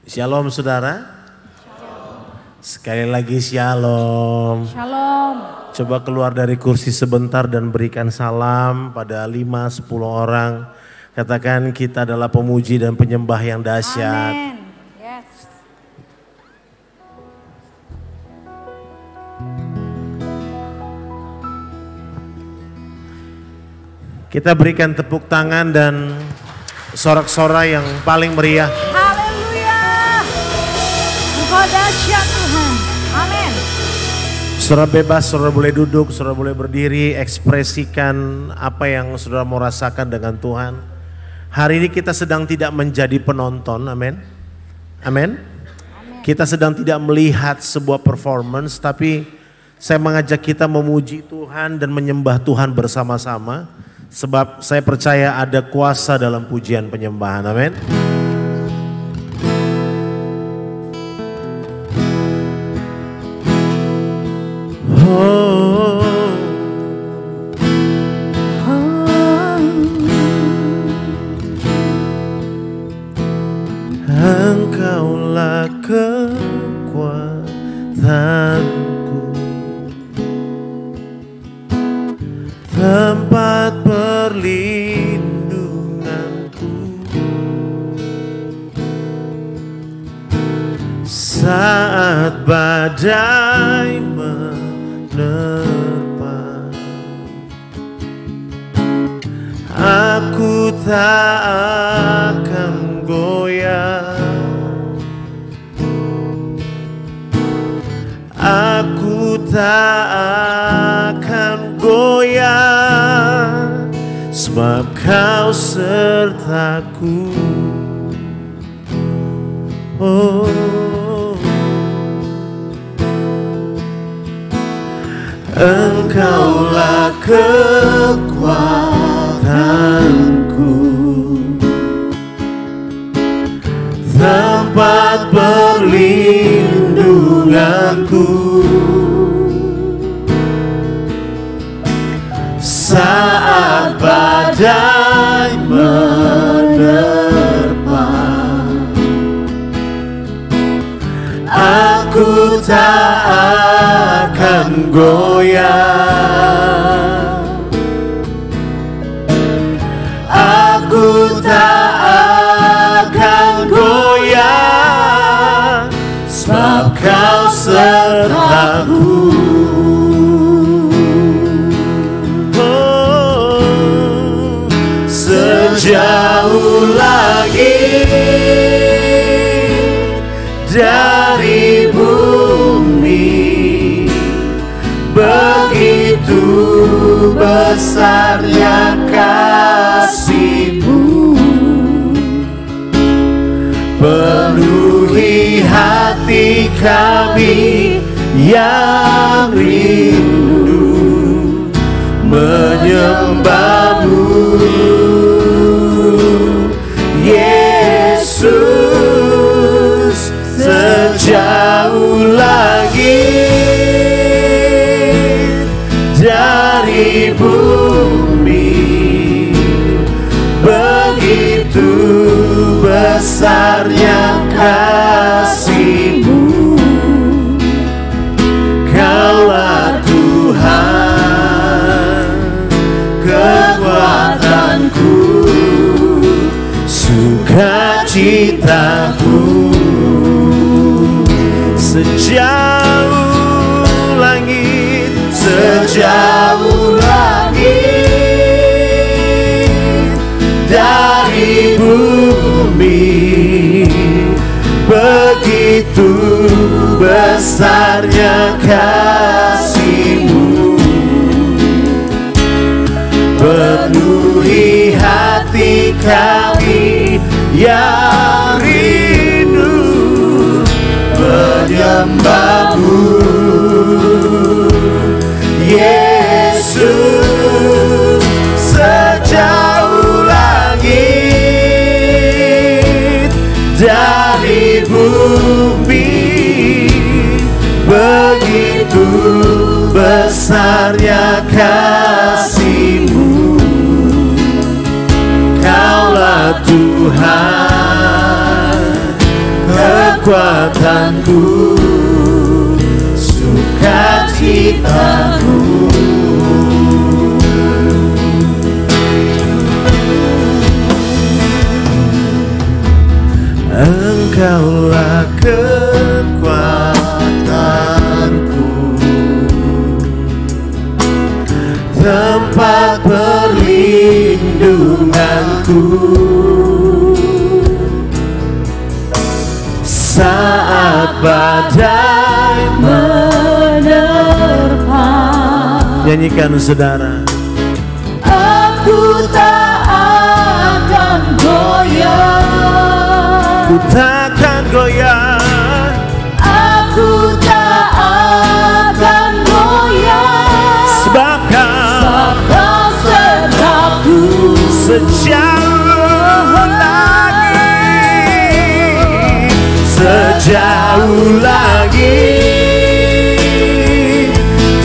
Shalom saudara. Sekali lagi shalom. Shalom. Coba keluar dari kursi sebentar dan berikan salam pada 5-10 orang. Katakan kita adalah pemuji dan penyembah yang dahsyat. Amin. Yes. Kita berikan tepuk tangan dan sorak-sorai yang paling meriah. Haleluya. Engkau dahsyat Tuhan. Amin. Saudara bebas, saudara boleh duduk, saudara boleh berdiri, ekspresikan apa yang saudara mau rasakan dengan Tuhan. Hari ini kita sedang tidak menjadi penonton, amin. Amin. Kita sedang tidak melihat sebuah performance, tapi saya mengajak kita memuji Tuhan dan menyembah Tuhan bersama-sama. Sebab saya percaya ada kuasa dalam pujian penyembahan, amin. Engkaulah kekuatanku, tempat perlindunganku, saat badai menerpa. Aku tak akan goyah, aku tak akan goyah, sebab Kau sertaku. Oh, Engkaulah kekuatanku, tempat perlindunganku, saat badai menerpa. Aku tak akan goyah, aku tak akan goyah, sebab Kau sertaku. Oh, sejauh langit dari bumi, begitu besarnya kasih-Mu, penuhi hati kami yang rindu menyembah-Mu, Yesus. Sejauh langit dari bumi, begitu besarnya kasih-Mu. Kaulah Tuhan, kekuatanku, sukacitaku. Sejauh langit, sejauh langit dari bumi, begitu besarnya kasih-Mu, penuhi hati kami yang rindu menyembah-Mu, Yesus. Sejauh langit dari bumi, begitu besarnya kasih-Mu. Kaulah Tuhan, kekuatanku, sukacitaku. Engkaulah kekuatanku, tempat perlindunganku. Saat badai menerpa, nyanyikan saudara. Aku tak akan goyah, ku takkan goyah, aku tak akan goyah, sebab Kau sertaku sejauh lagi, sejauh lagi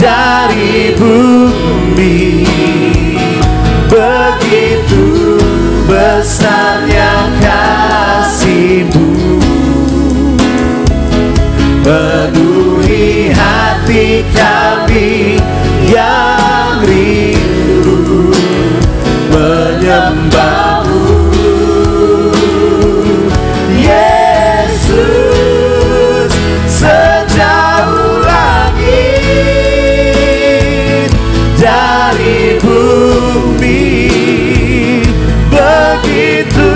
dari bumi. Begitu besarnya kasih-Mu, penuhi hati kami yang rindu menyembah-Mu. Yesus, sejauh lagi dari bumi, begitu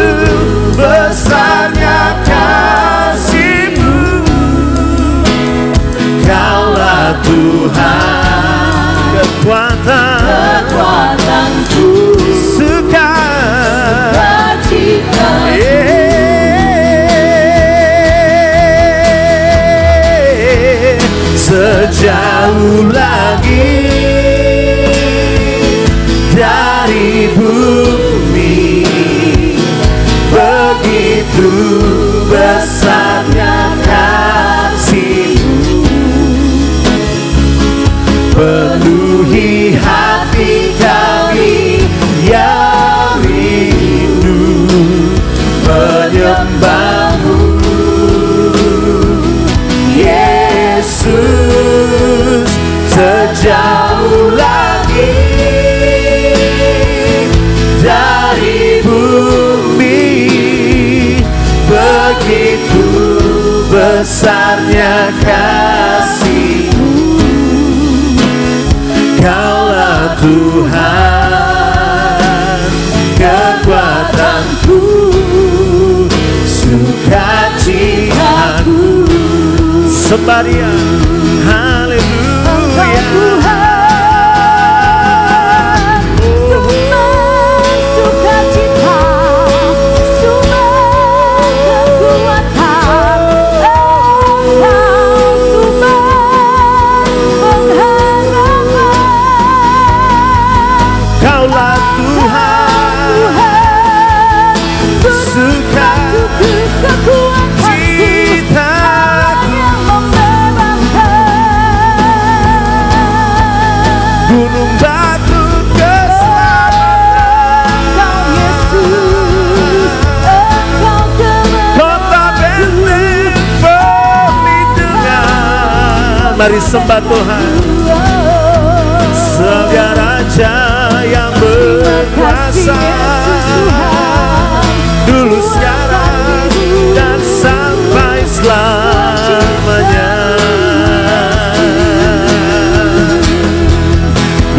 besarnya kasih-Mu. Kaulah Tuhan, kekuatanku, sukacita. Sejauh lagi dari bumi, begitu besarnya kasih-Mu, penuhi hati kami yang rindu menyembah-Mu. Yesus, sejauh lagi dari bumi, begitu besarnya kasih-Mu. Kaulah Tuhan, kekuatanku, sukacitaku. Sembah Dia, haleluya. Mari sembah Tuhan, Sang Raja yang berkuasa, dulu, sekarang, dan sampai selamanya.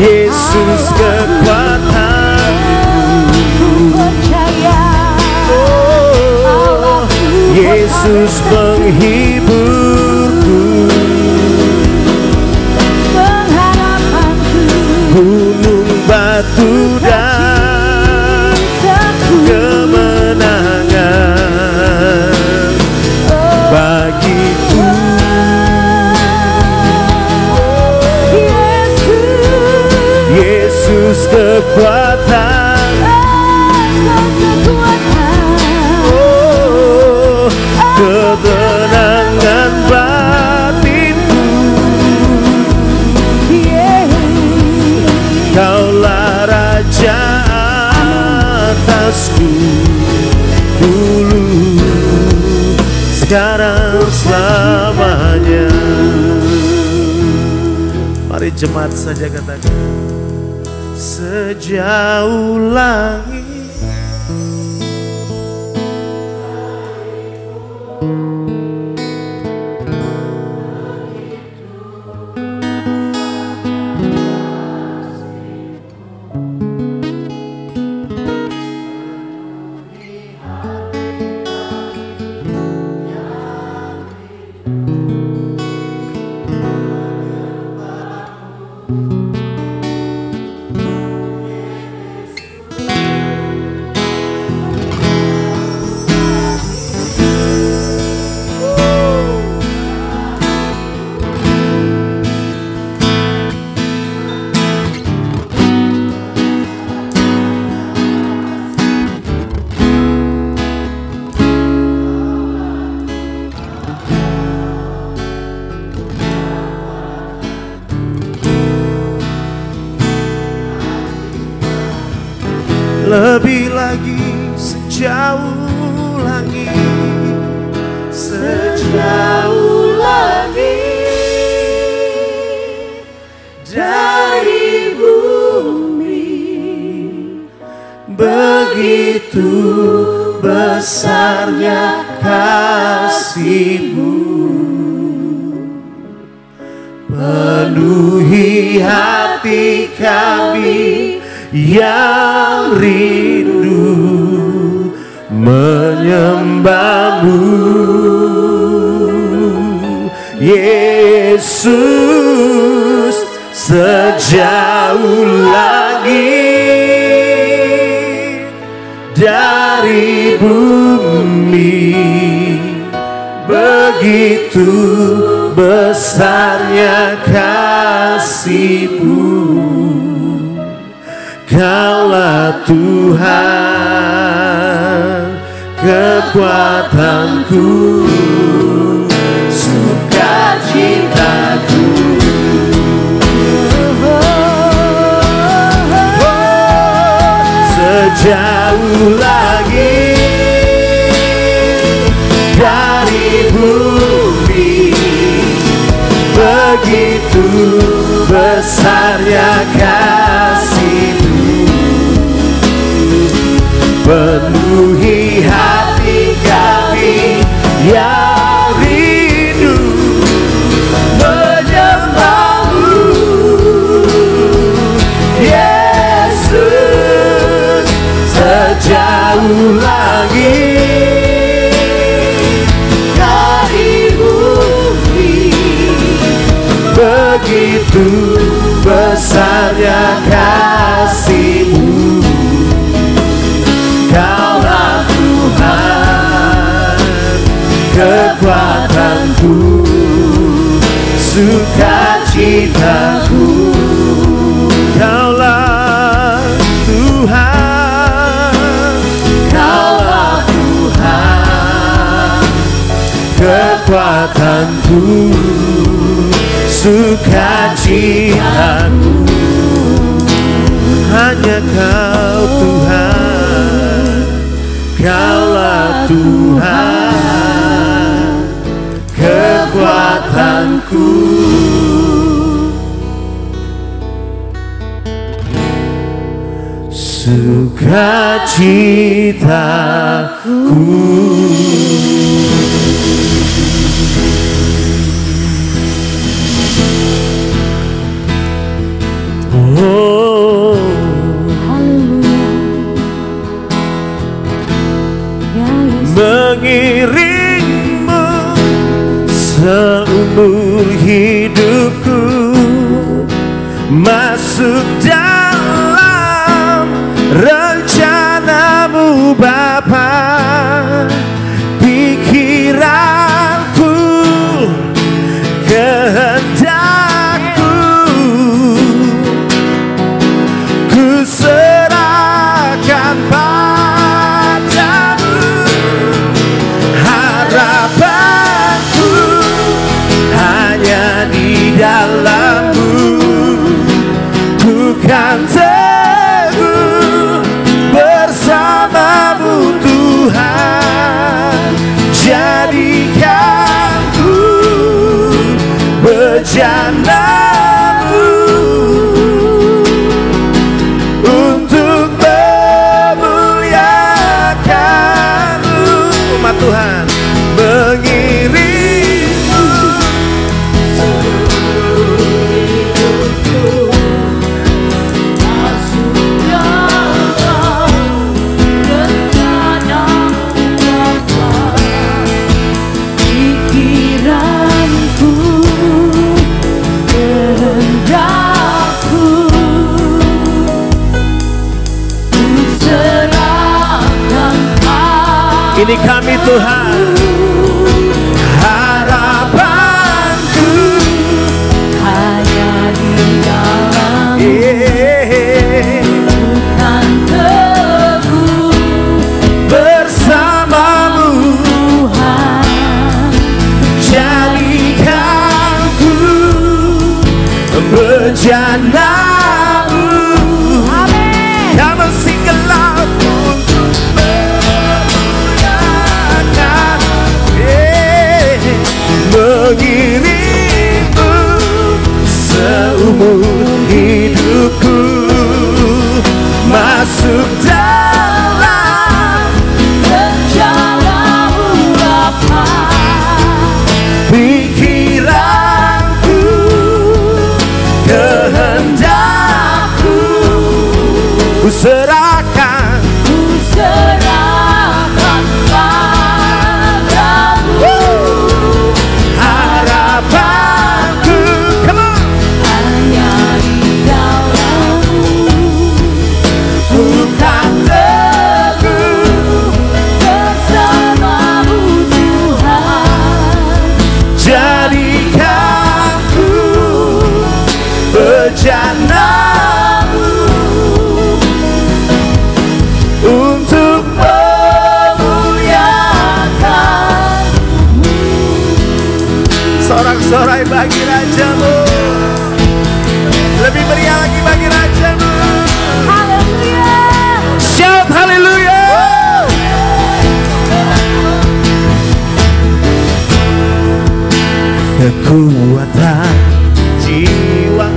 Yesus kekuatanku, oh, Yesus penghiburku, gunung, batu, dan kemenangan bagiku. Yesus kekuatan, oh, ketenangan batinku. Kaulah Raja atasku, dulu, sekarang selamanya. Mari jemaat saja katakan, sejauh langit lebih lagi, sejauh langit, sejauh langit dari bumi, begitu besarnya kasih-Mu, penuhi hati kami yang rindu menyembah-Mu, Yesus. Sejauh langit dari bumi, begitu besarnya kasih-Mu. Kaulah Tuhan, kekuatanku, sukacitaku. Sejauh langit dari bumi, begitu besarnya kasih-Mu, penuhi hati kami yang rindu menyembah-Mu, Yesus. Sejauh langit dari bumi, begitu besarnya kasih-Mu. Kaulah Tuhan, kekuatanku, sukacitaku. Kaulah Tuhan, Kaulah Tuhan, kekuatanku, sukacitaku. Hanya Kau Tuhan, Kaulah Tuhan, kekuatanku, sukacitaku. Oh, mengiringmu seumur hidupku, masuk dalam rencana-Mu Bapa. Pikiranku, kehendakku, ku serahkan padamu. Harapanku hanya di dalam-Mu, ku kan teguh bersama-Mu Tuhan. bejanamu untuk memuliakan-Mu. Umat Tuhan mengiringmu ini kami Tuhan, harapanku hanya di dalam-Mu, bukan teguh bersama-Mu Tuhan, jadikanku bejana-Mu. Amin. Come and sing aloud. Mengiringmu seumur hidupku, masuk dalam rencana-Mu Bapa. Pikiranku, kehendakku, ku serahkan, harapanku, come on, hanya di dalam-Mu, bukan teguh bersama-Mu Tuhan, jadikanku bejana-Mu untuk memuliakan-Mu. Sorak-sorai bagi Raja-Mu, lebih meriah lagi bagi Raja-Mu. Haleluya. Shout haleluya. Kekuatan jiwa,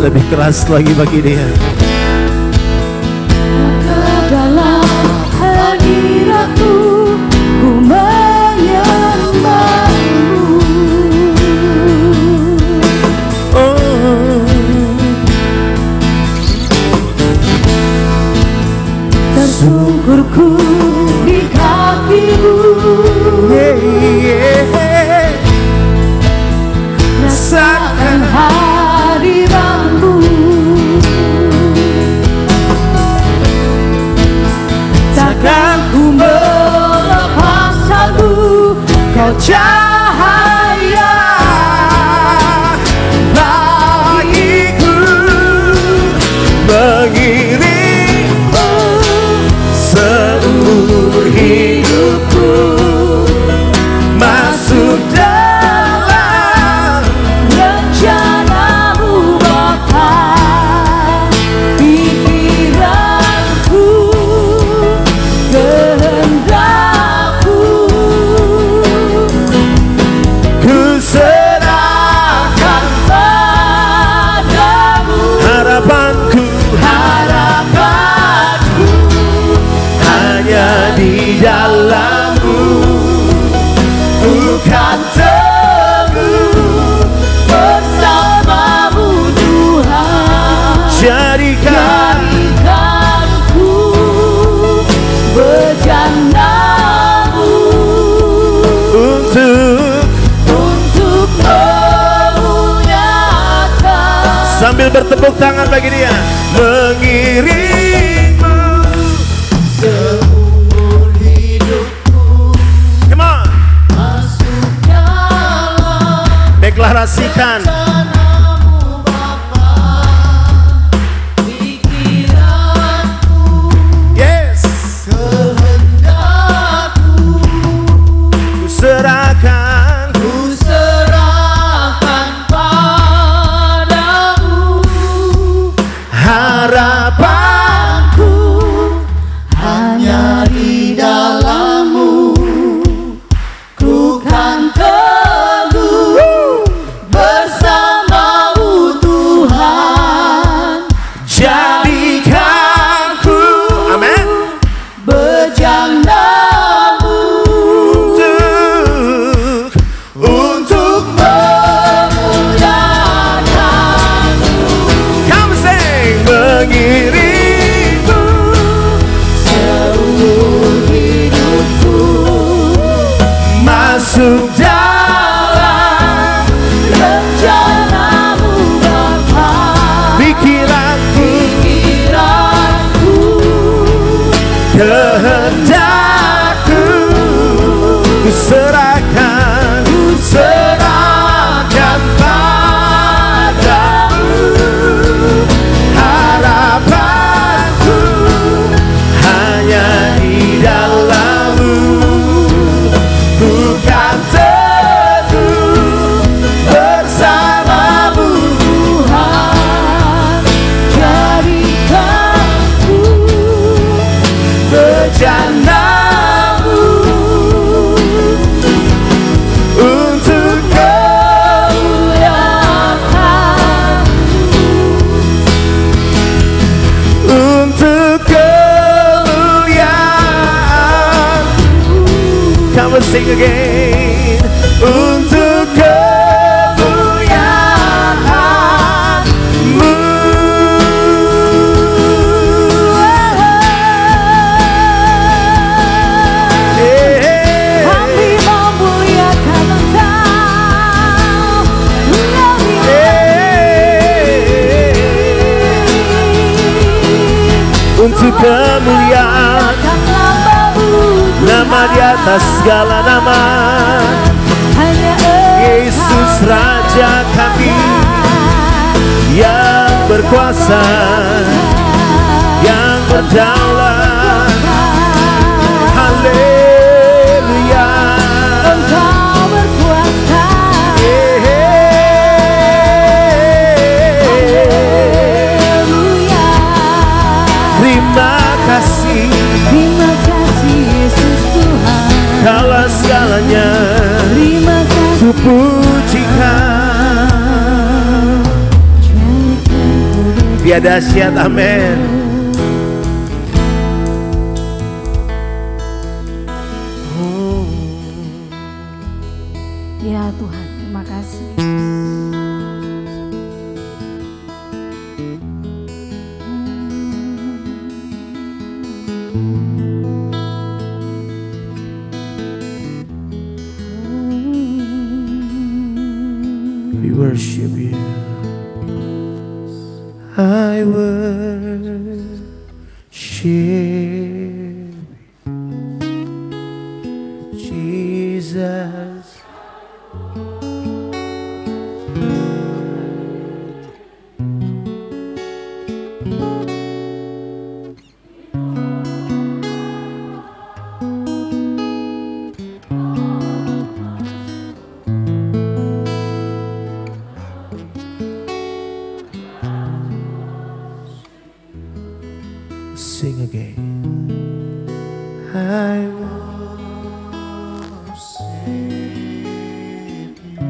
lebih keras lagi bagi Dia. Dalam hadirat-Mu ku menyembah-Mu. Oh, tersungkurku di kaki-Mu, rasakan hadirat-Mu. Takkan ku melepaskan-Mu, Kau cahaya bagiku, mengiringku seumur hidupku, masuk dalam rencana-Mu Bapa. Pikiranku, kehendakku, ku serahkan padamu. Harapanku, harapanku hanya di dalam-Mu, bukan teguh bersama-Mu Tuhan, jadikanku bejana-Mu untuk memuliakan. Sambil bertepuk tangan bagi Dia, mengiringmu seumur hidupku. Come on, masuk dalam deklarasikan. Yes, kehendakku, ku serahkan padamu. Harapanku Untuk dalam rencanamu Bapa, pikiranku, kehendakku, ku serahkan padamu. Harapanku hanya di dalam-Mu, ku kan teguh bersama-Mu. Tuhan, jadikanku bejana-Mu Untuk kemuliaan-Mu. Untuk kemuliaan. Come and sing again. Untuk kemuliaan-Mu. Kami memuliakan Engkau, Untuk kemuliaan nama di atas segala nama, Yesus Raja kami yang berkuasa, yang berdaulat. Haleluya. Engkau berkuasa. Haleluya. Terima kasih, Terima kasih Yesus Tuhan. Kaulah segalanya, Terima kasih. ku pujikan. Dia dahsyat, amin. Ya Tuhan, terima kasih. We worship you. I worship Jesus. Sing again. I worship you,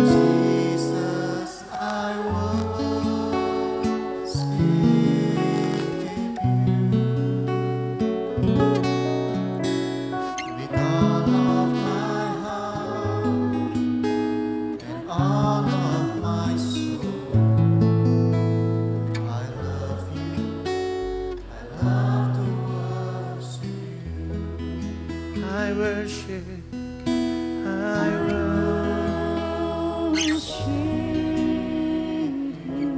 Jesus. I worship you with all of my heart and all of my soul. I love you. I worship, I worship you,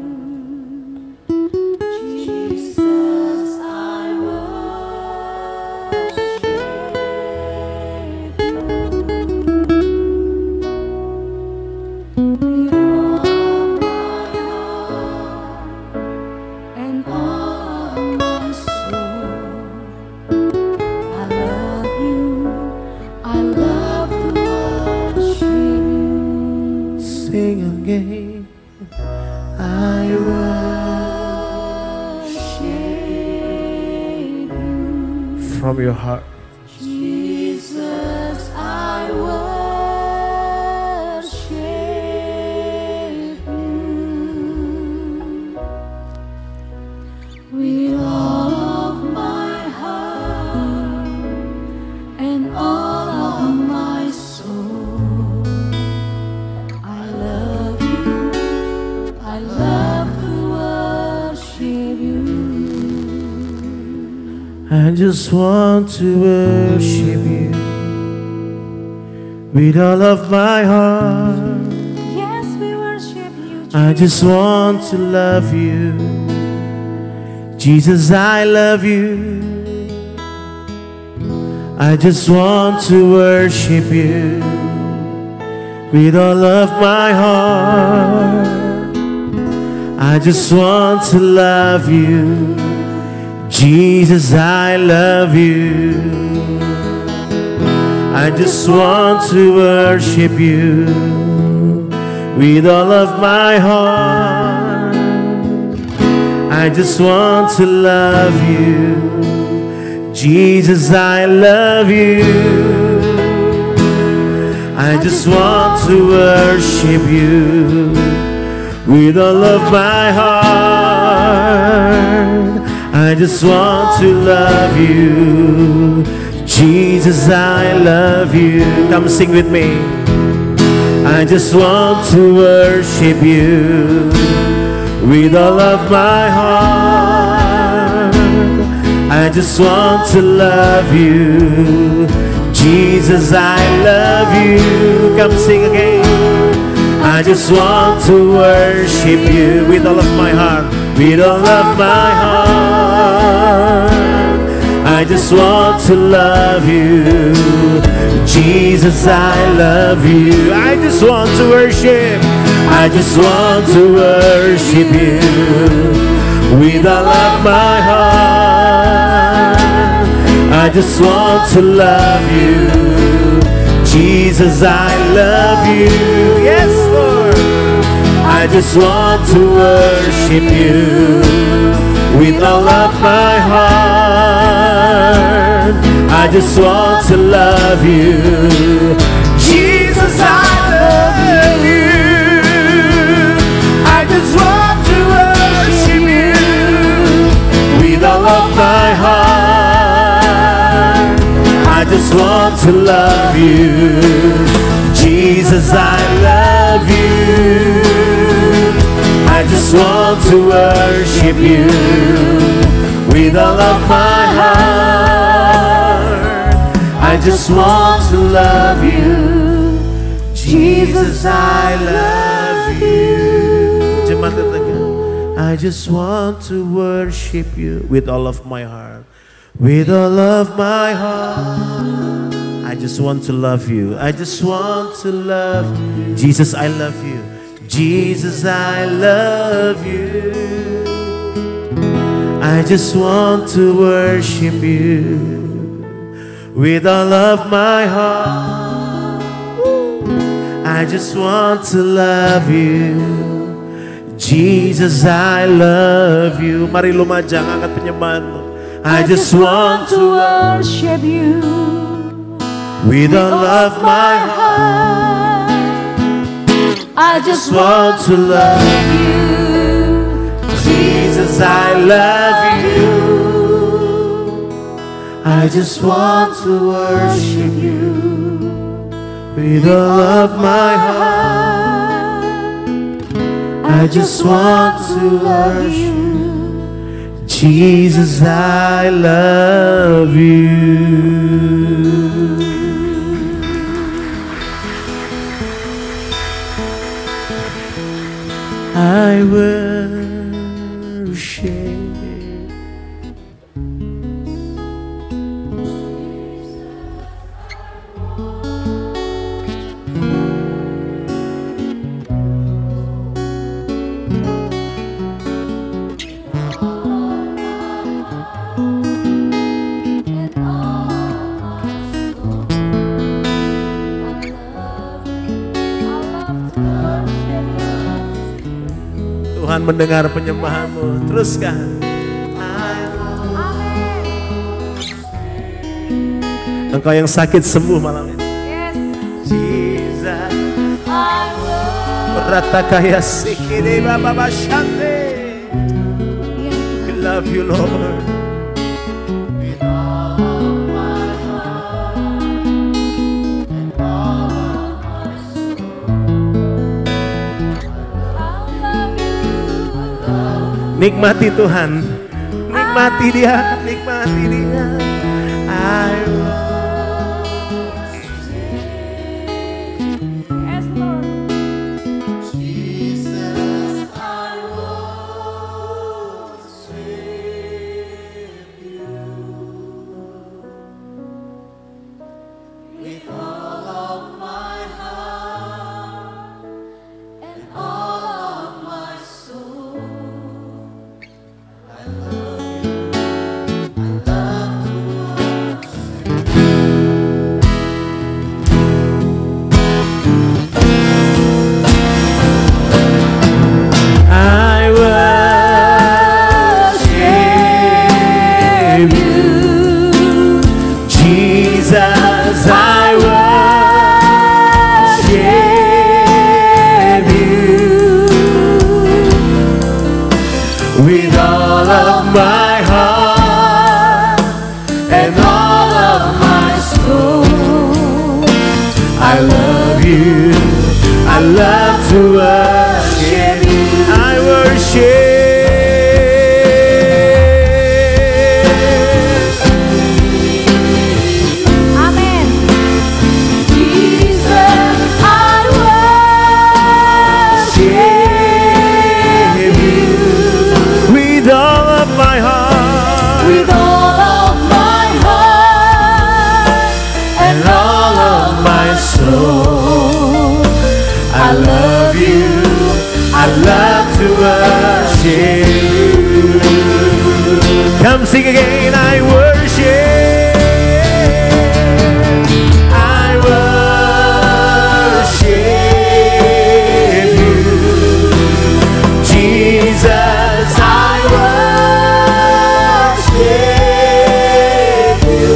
Jesus. I worship you with all my heart and all my soul. I love you. I love to worship you. Sing again. I worship you. From your heart. Jesus, I worship you with all of my heart and all of my soul. I love you. I love to worship you. I just want to worship you. with all of my heart. Yes, we worship you, I just want to love you. Jesus, I love you. I just want to worship you with all of my heart. I just want to love you. Jesus, I love you. I just want to worship you with all of my heart. I just want to love you. Jesus, I love you. I just want to worship you with all of my heart. I just want to love you. Jesus, I love you. Come sing with me. I just want to worship you with all of my heart. I just want to love you. Jesus, I love you. Come sing again. I just want to worship you with all of my heart. With all of my heart. I just want to love you. Jesus, I love you. I just want to worship. I just want to worship you with all of my heart. I just want to love you. Jesus, I love you. Yes, Lord. I just want to worship you with all of my heart. I just want to love you. Jesus, I love you. I just want to worship you with all of my heart. I just want to love you. Jesus, I love you. I just want to worship you with all of my heart. I just want to love you. Jesus, I love you. Jemaat katakan, I just want to worship you with all of my heart. With all of my heart. I just want to love you. I just want to love you. Jesus, I love you. Jesus, I love you. I just want to worship you with all of my heart. I just want to love you. Jesus, I love you. Mari lumajang, angkat penyembahanmu. I just want to worship you with all of my heart. I just want to love you. Jesus, I love you. I just want to worship you with all of my heart. I just want to worship you. Jesus, I love you. I worship. Tuhan mendengar penyembahanmu. Teruskan. Engkau yang sakit sembuh malam ini. Jesus. Ratakaya sikiri baba bashande. We love you, Lord. Nikmati Tuhan, nikmati Dia, nikmati Dia. with all of my heart and all of my soul. I love you, I love to worship you. I worship. Amen. Jesus, I worship you With all of my heart, with all of my heart and all of my soul. I love you, I love to worship you. Come sing again, I worship. I worship you. Jesus, I worship you.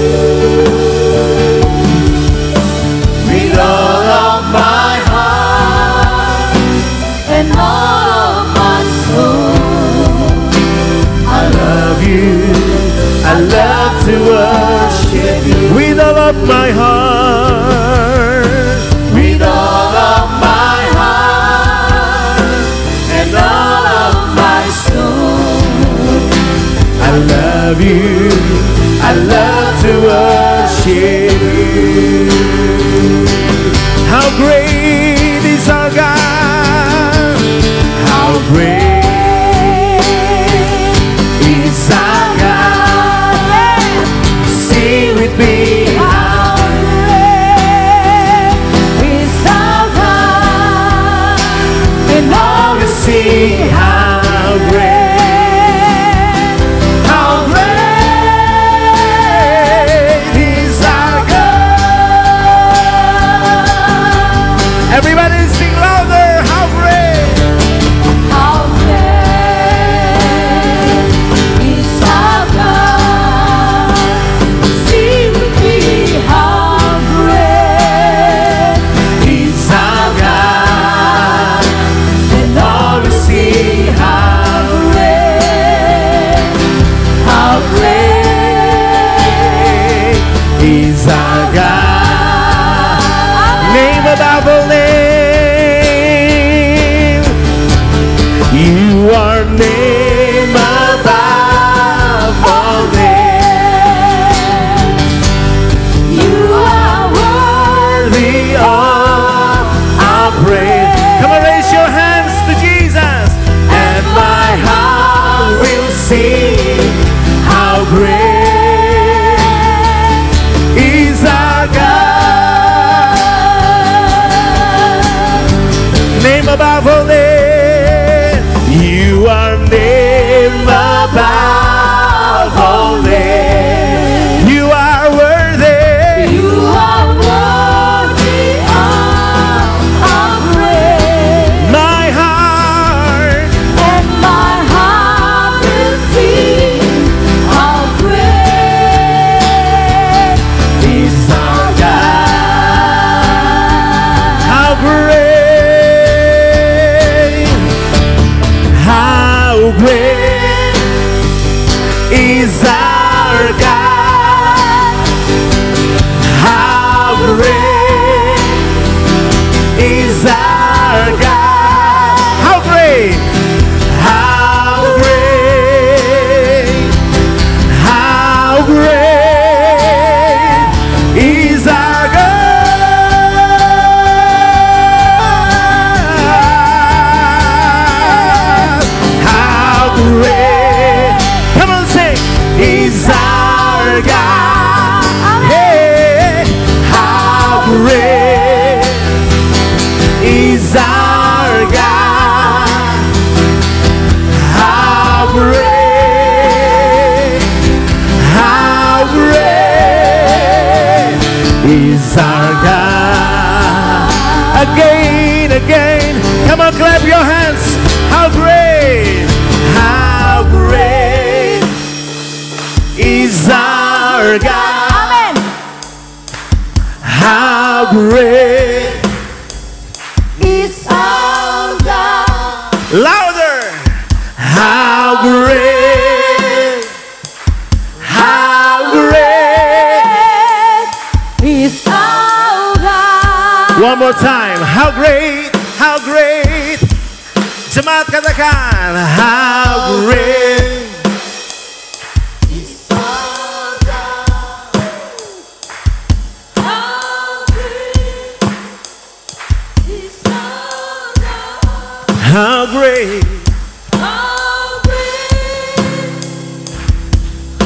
With all of my heart and all of my soul. I love you, I love to worship you. With all of my heart, with all of my heart, and all of my soul. I love you, I love to worship you. How great is our God? How great is our God? Sing with me. How great is our God, and all You see how great, how great is our God. Everybody sing louder. How great, how great is our God. Sing with me, how great is our God. and all You see how great is our God. Name above all name. You are name above all name. you are Worthy of our praise. Come on, raise your hands to Jesus. And my heart will sing how great is our God. Name above all name. You are name above all name. You are worthy. You are worthy of our praise, My heart, and my heart will sing how great is our God. How great, how great is our God. How great is our God. How great, how great, how great is our God. How great, come on sing, is our God. Hey, how great is our God. How great, how great is our God. Again, again, come on, clap your hands. How great, how great is our God. Amen. How great Is our God. Louder! How great more time. How great, how great. Jemaat katakan, how great. How great, How great,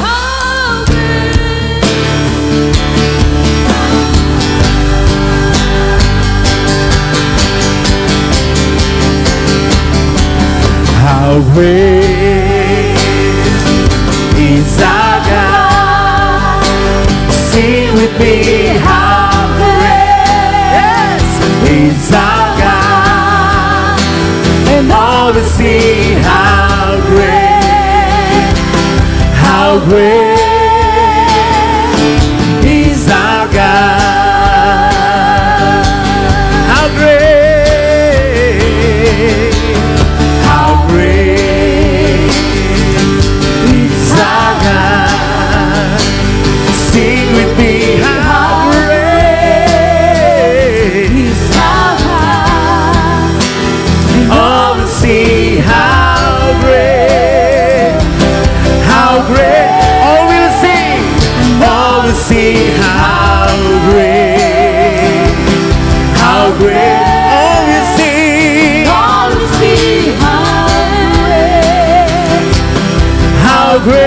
how great, how great is our God. Sing with me, how great is our God. And all will see how great is our God. How great is our God. Sing with me, how great is our God. all will see how great, all will see how great, all will see All will see how great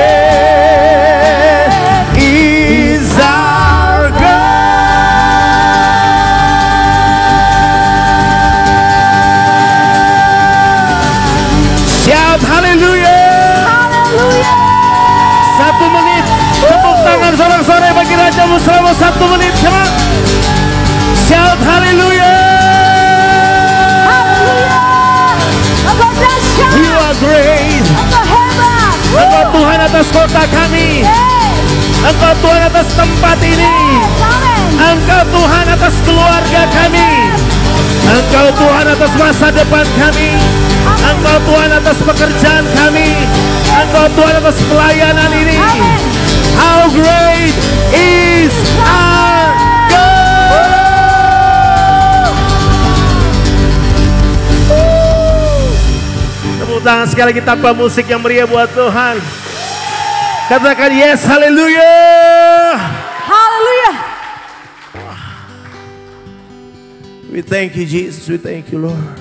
is our God. Shout hallelujah. Haleluya. 1 menit, tepuk tangan sorak-sorai bagi Rajamu selama 1 menit. Come on. Shout hallelujah. Haleluya. Engkau dahsyat. You are great. Engkau hebat. Engkau Tuhan atas kota kami. Engkau Tuhan atas tempat ini. Amin. Engkau Tuhan atas keluarga kami. Engkau Tuhan atas masa depan kami. Engkau Tuhan atas pekerjaan kami. Engkau Tuhan atas pelayanan ini. How great is our God. Tepuk tangan sekali lagi tanpa musik yang meriah buat Tuhan. Katakan yes, haleluya. Haleluya. We thank you, Jesus. We thank you, Lord.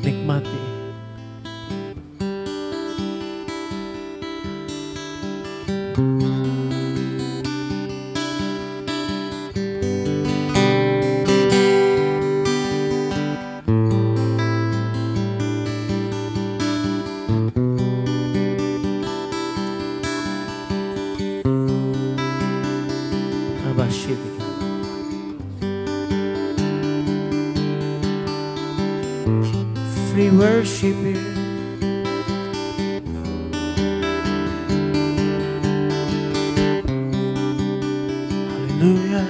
Nikmati. We worship you. Hallelujah.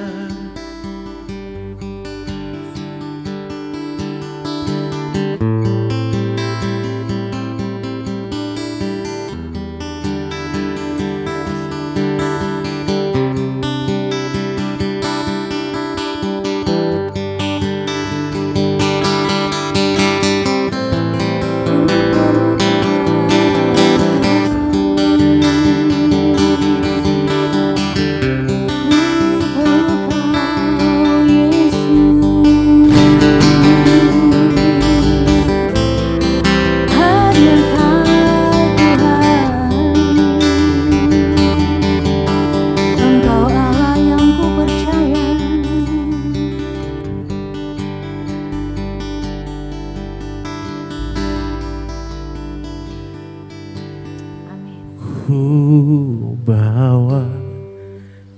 Ku bawa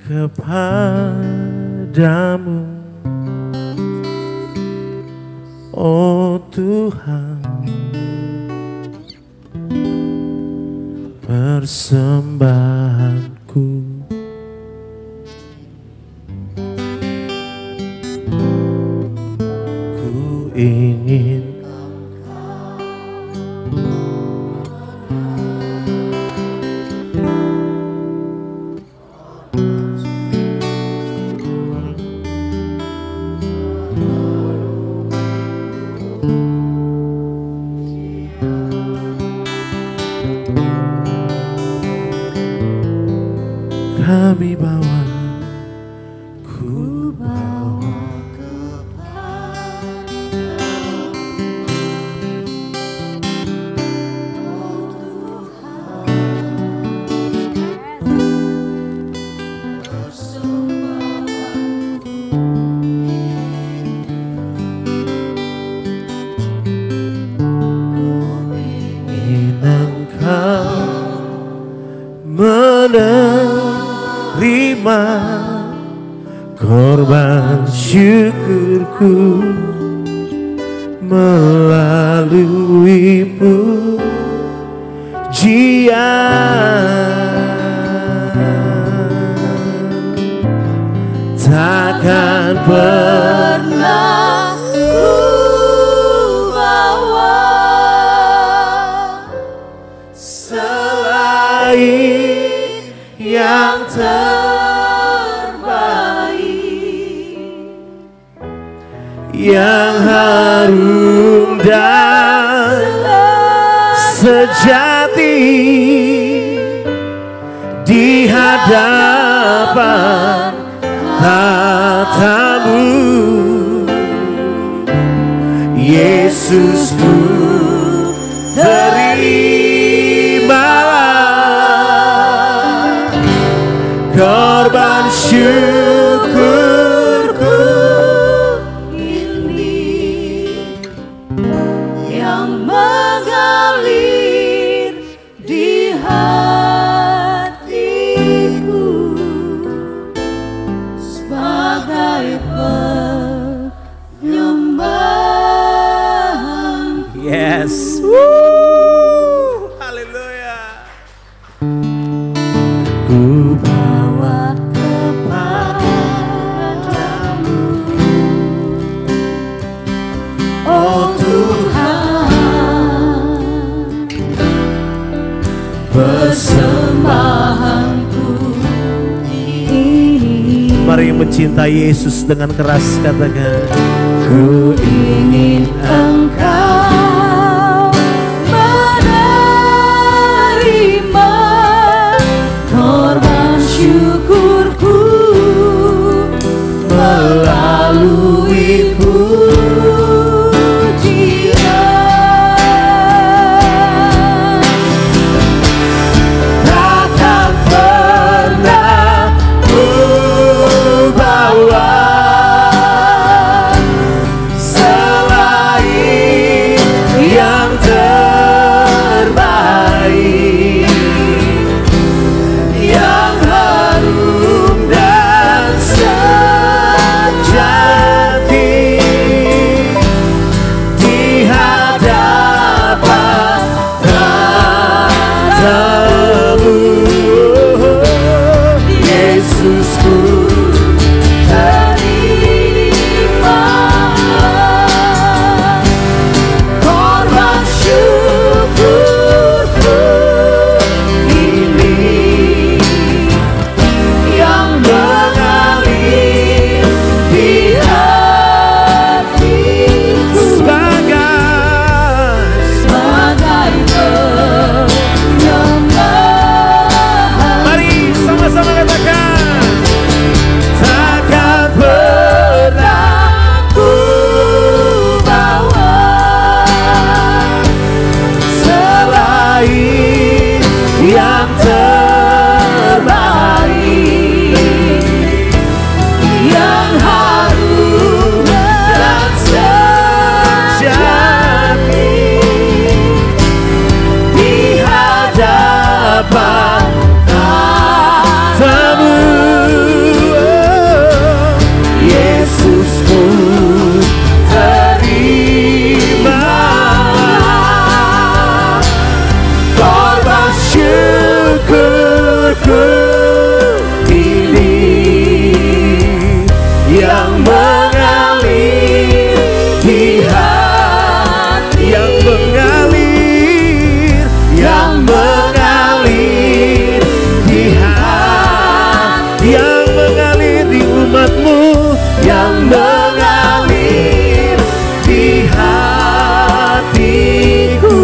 kepadamu, oh Tuhan, persembahanku. Ku ingin kami bawa, ku bawa menerima korban syukurku melalui pujian. Takkan pernah ku bawa selain yang terbaik, yang harum dan sejati di hadapan tatamu, Yesusku, terimalah korban syukurku ini yang mengalir di hatiku sebagai penyembahan. Yes. Haleluya. Ku bawa kepadamu, oh Tuhan, persembahanku ini. Mari mencintai Yesus dengan keras, katakan, Ku ingin Engkau menerima korban syukurku melalui pujian. takkan pernah ku bawa selain yang terbaik, yang harum dan sejati di hadapan tatamu, Yesusku, terimalah korban syukurku ini yang mengalir di hatiku sebagai penyembahan. mari sama-sama katakan, takkan pernah Ku bawa selain yang terbaik, yang harum dan sejati di hadapan tatamu, Yesusku, terimalah korban syukurku ini yang mengalir di hati, yang mengalir di hati, yang mengalir di umatmu, yang mengalir di hatiku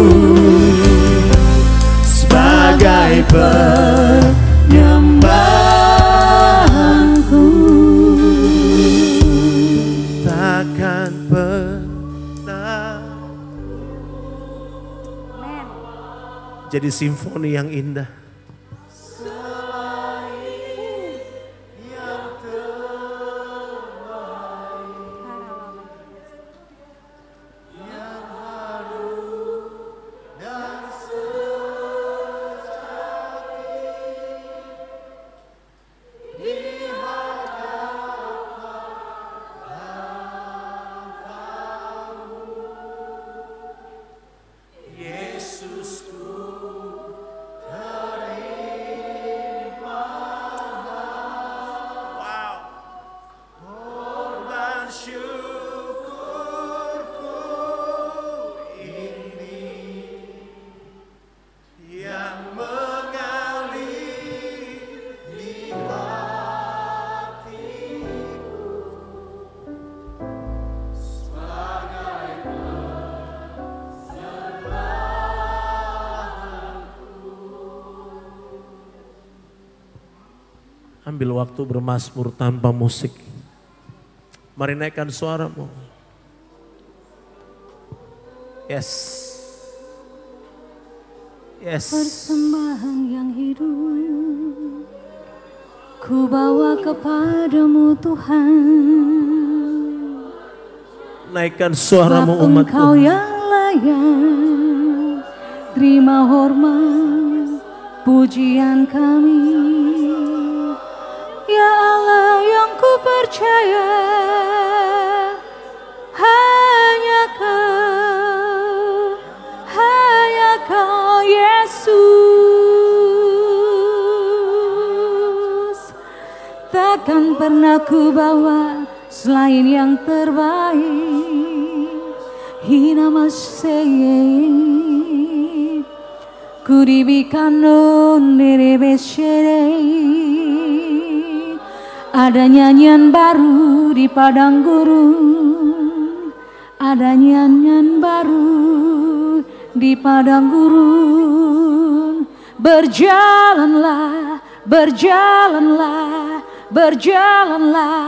sebagai penyembah. menjadi simfoni yang indah. Ambil waktu bermazmur tanpa musik. Mari naikkan suaramu. Yes. Yes. Persembahan yang hidup ku bawa kepadamu Tuhan. Naikkan suaramu Sebab umatku. Engkau yang layak terima hormat pujian kami. Ya Allah yang ku percaya, hanya Kau Yesus. Takkan pernah ku bawa selain yang terbaik. Hina maseye ku dibikano nerebeshere. Ada nyanyian baru di padang gurun, ada nyanyian baru di padang gurun. Berjalanlah, berjalanlah, berjalanlah,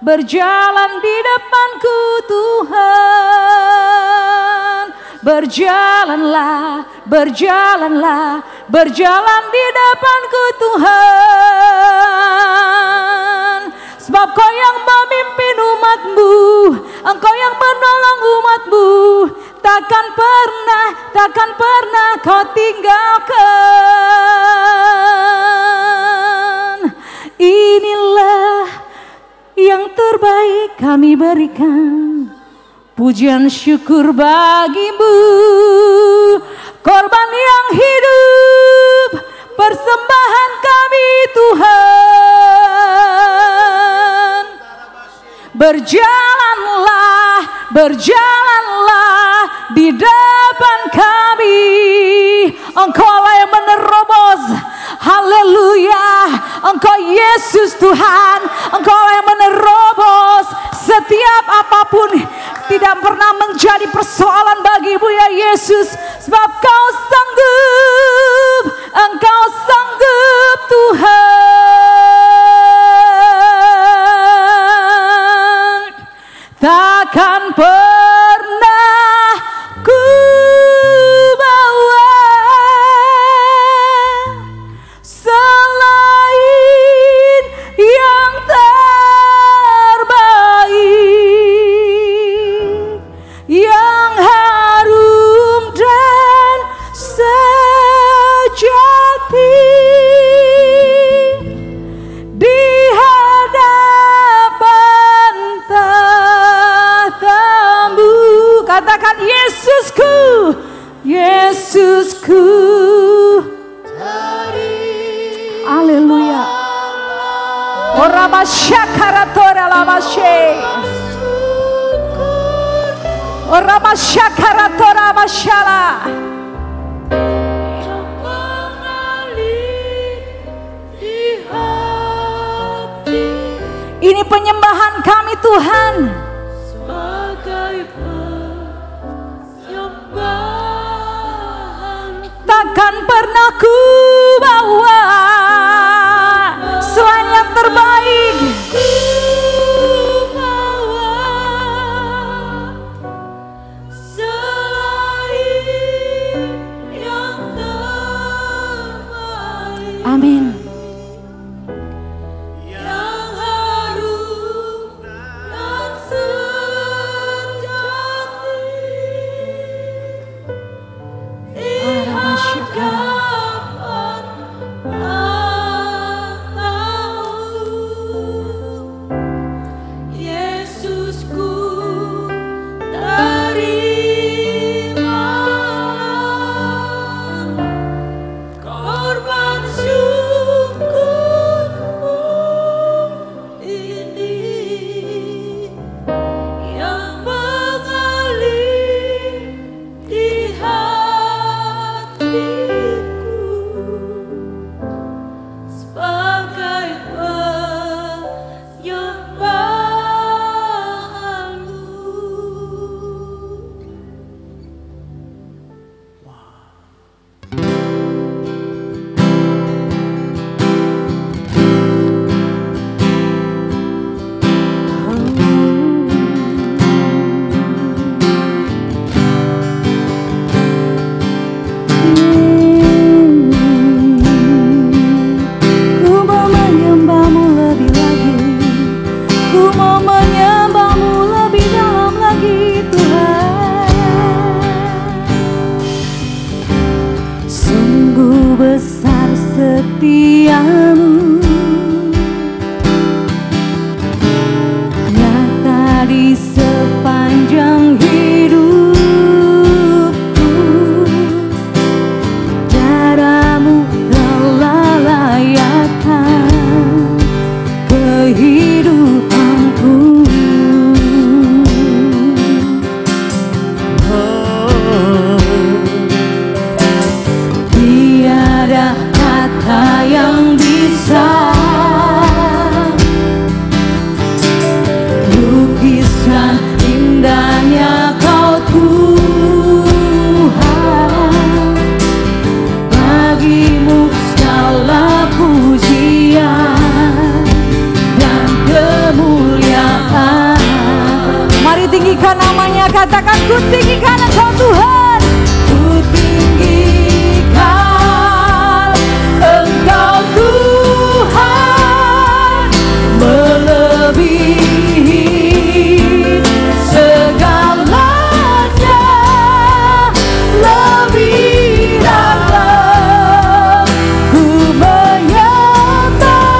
berjalan di depanku Tuhan. Berjalanlah, berjalanlah, berjalan di depanku Tuhan. Sebab Kau yang memimpin umat-Mu, Engkau yang menolong umat-Mu. Takkan pernah Kau tinggalkan. Inilah yang terbaik kami berikan, pujian syukur bagimu, korban yang hidup, persembahan kami Tuhan. Berjalanlah, berjalanlah di depan kami. Engkaulah yang menerobos, haleluya. Engkau Yesus Tuhan, Engkaulah yang menerobos setiap apapun. Tidak pernah menjadi persoalan bagimu ya Yesus. Sebab Kau sanggup, Engkau sanggup Tuhan. Takkan pernah ku bawa selain yang terbaik, yang harum dan sejati di hadapan tahta-Mu. Katakan Yesusku, Yesusku. Haleluya. Ora masyakaratora lamashe. Ora masyakaratora masyala. Ini penyembahan kami Tuhan. Takkan pernah ku bawa selain yang terbaik. Amin. setiamu nyata di sepanjang hidupku. Caramu telah layakkan kehidupanku. Tiada kata yang bisa lukiskan indahnya Kau Tuhan. Bagimu segala pujian dan kemuliaan. Mari tinggikan namanya, katakan ku tinggikan Engkau Tuhan. Ku tinggikan Engkau Tuhan, melebihi segalanya, lebih dalam ku menyembah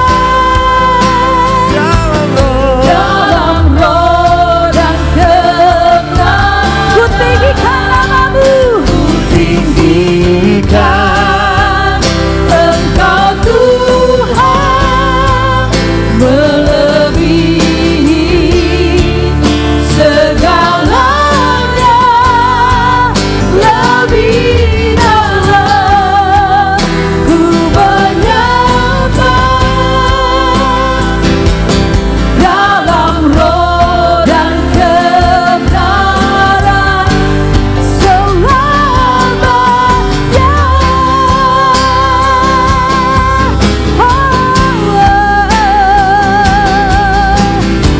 dalam roh dan kebenaran. Ku tinggikan namamu. Ku tinggikan Engkau Tuhan, melebihi segalanya, lebih dalam ku menyembah dalam roh dan kebenaran selamanya.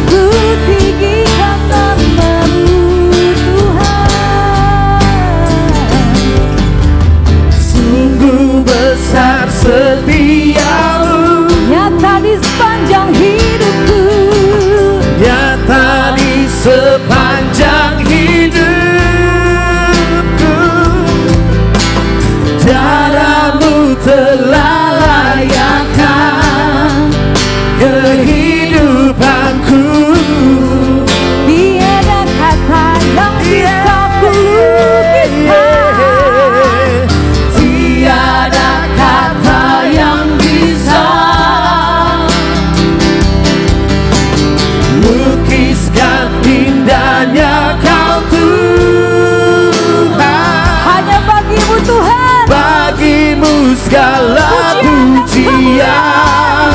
Ku tinggikan namamu Tuhan. Sungguh besar setiamu, Nyata di sepanjang hidupku. nyata di sepanjang hidupku. Caramu telah layakkan kehidupanku. Tiada kata yang bisa kulukiskan. Tiada kata yang bisa Lukiskan indahnya Kau Tuhan. Hanya bagimu Tuhan. Bagimu segala pujian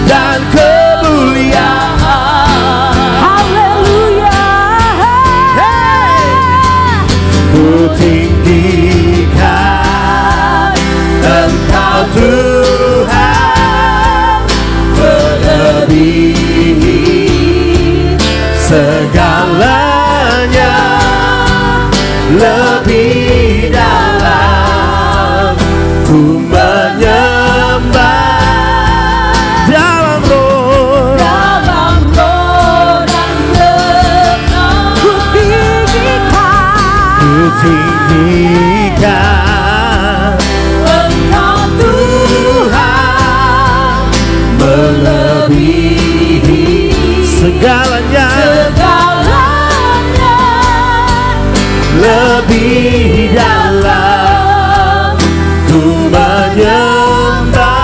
dan kemuliaan. Haleluya. Ku tinggikan Engkau Tuhan, melebihi segalanya, lebih dalam ku menyembah segalanya lebih dalam ku menyembah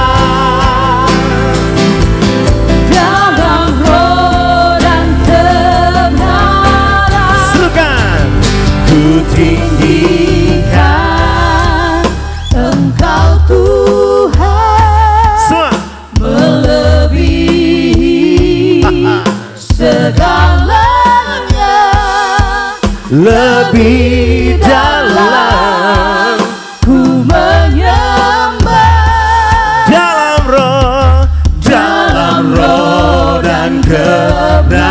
dalam roh dan kebenaran. Serukan ku tinggikan Engkau Tuhan semua melebihi segalanya, lebih dalam ku menyembah dalam roh dan kebenaran.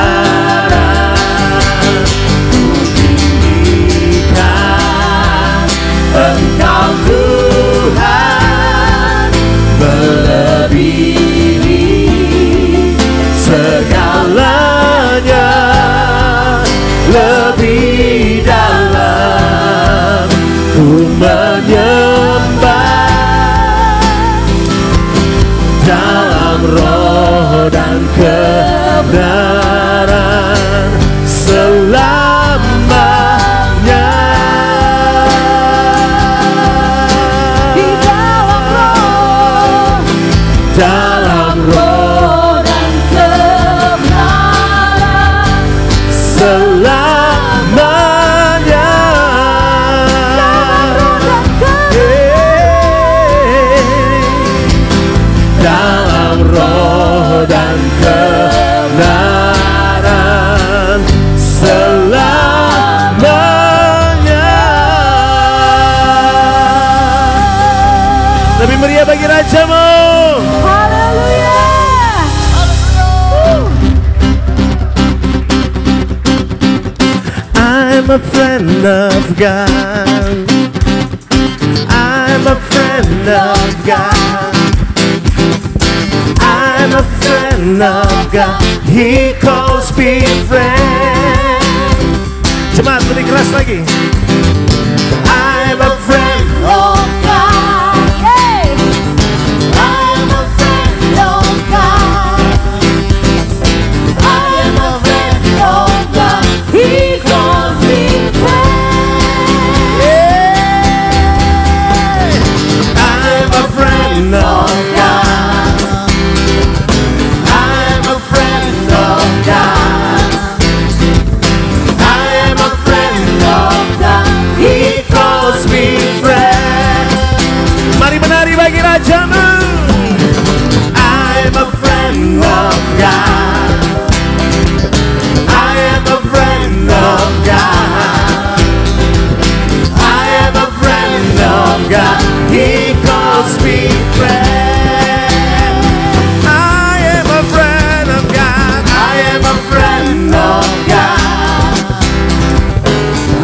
Ku tinggikan Engkau Tuhan melebihi segalanya, lebih dalam ku menyembah dalam roh dan kebenaran selamanya. di dalam roh dan kebenaran. Selamanya. Dalam roh dan kebenaran selamanya. Lebih meriah bagi Rajamu. Haleluya. I'm a friend of God. I'm a friend of God. I'm a friend of God. He calls me friend. Cepat, lebih keras lagi. I'm a friend. Oh God, hey. I am a friend of God. I am a friend of God. He calls me friend. I'm a friend of God. I'm a friend of God. I am a friend of God. He calls me friend. Mari menari bagi Rajamu. I'm a friend of God. I am a friend of God. I am a friend of God. He calls me friend. I am a friend of God. I am a friend of God.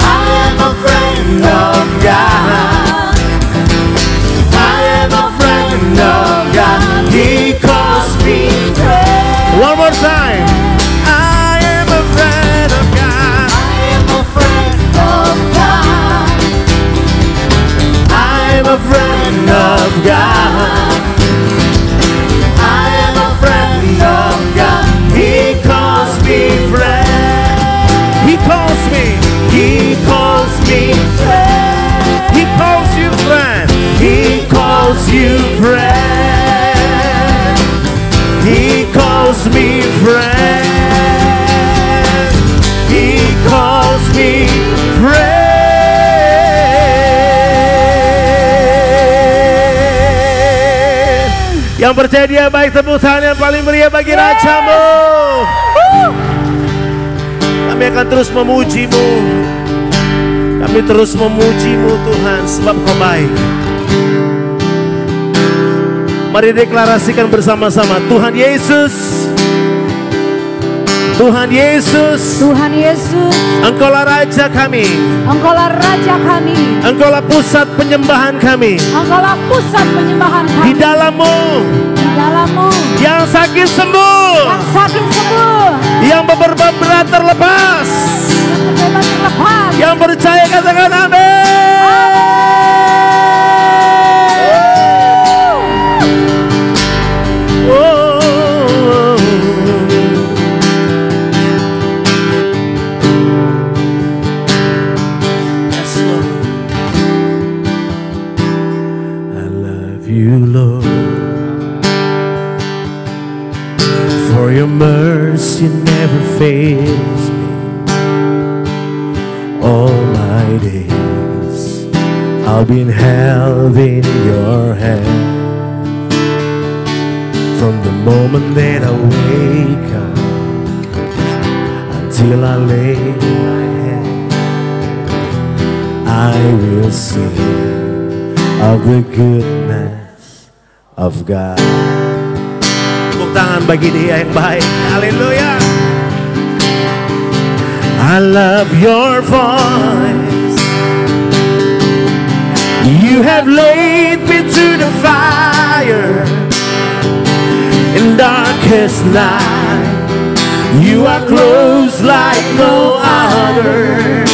I am a friend of God. I am a friend of God. He calls me friend. One more time. I am a friend of God. I am a friend of God. I am a friend of God. I am a friend of God. He calls me friend. He calls me. He calls me friend. He calls you friend. He calls you friend. He calls me friend. He calls me friend. Yang percaya dia baik, tepuk tangan yang paling meriah bagi Rajamu. Kami akan terus memuji-Mu. Kami terus memuji-Mu Tuhan, sebab Kau baik. Mari deklarasikan bersama-sama. Tuhan Yesus, Tuhan Yesus, Tuhan Yesus, Engkaulah Raja kami. Engkaulah Raja kami, Engkaulah pusat penyembahan kami. Engkaulah pusat penyembahan Di kami. dalam-Mu Di dalam-Mu yang sakit sembuh, yang sakit sembuh, yang beban berat terlepas, yang bebas terlepas. yang percaya katakan amin. mercy never fails me. All my days I've been held in your hand. From the moment that I wake up until I lay my head, I will sing of the goodness of God. Tepuk tangan bagi Dia yang baik. Haleluya. I love your voice. You have laid me to the fire. In darkest night, you are close like no other.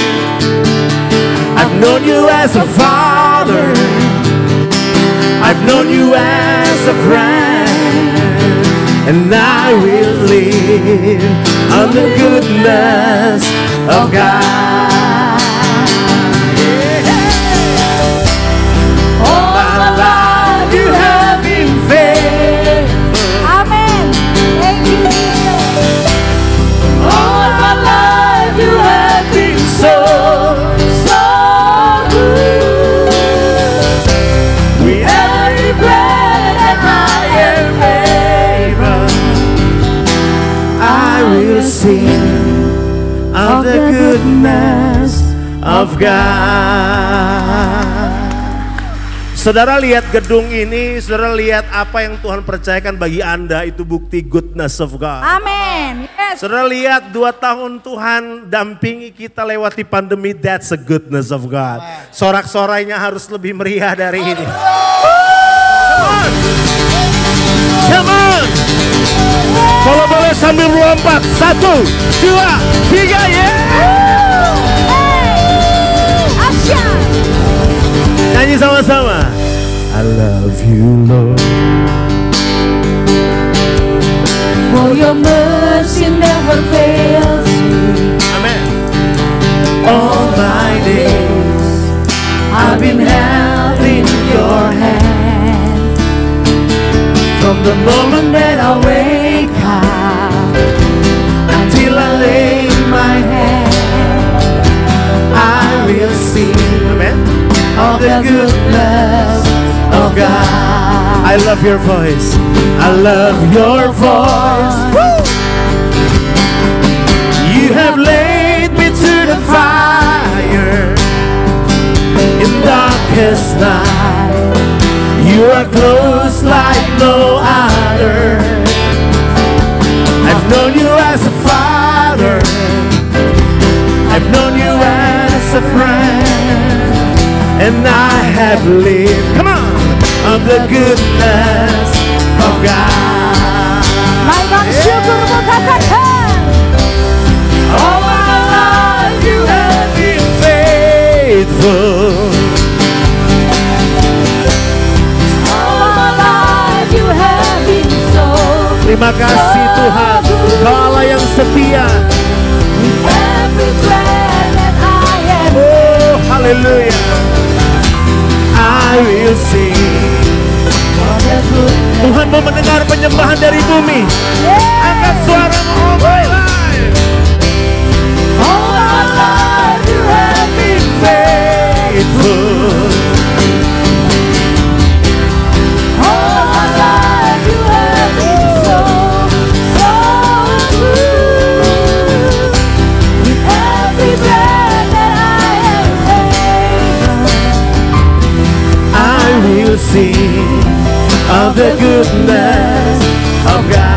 I've known you as a father, I've known you as a friend, and I will live on the goodness of God. All my life you have been faithful. Amen. Thank you, Jesus. All my life you have been so good. With every breath that I am able, I will sing of the goodness of God. Saudara lihat gedung ini, saudara lihat apa yang Tuhan percayakan bagi Anda, itu bukti goodness of God. Amen. Yes. Saudara lihat 2 tahun Tuhan dampingi kita lewati pandemi, that's a goodness of God. Sorak-sorainya harus lebih meriah dari ini. Come on. Kalau boleh sambil melompat, 1, 2, 3, Asya. Nyanyi sama-sama. I love you, Lord. For your mercy never fails me. Amen. All my days I've been held in your hand. From the moment that I wake up until I lay my head, I will sing Amen. of the goodness of God. I love your voice. I love your voice. Woo! You have laid me to the fire in darkest night. You are close like no other. I've known you as a father. I've known you as a friend, and I have lived. Come on. Of the goodness of God. Naikkan syukur katakan. All my life you have been faithful. All my life you have been so. Terima kasih Tuhan, Kau Allah yang setia. Every breath that I am. Oh, haleluya. I will sing. Tuhan mau mendengar penyembahan dari bumi. Angkat suaramu, all my life. All my life you have been faithful. All my life you have been so good. With every breath that I am able, I will sing of the goodness of God.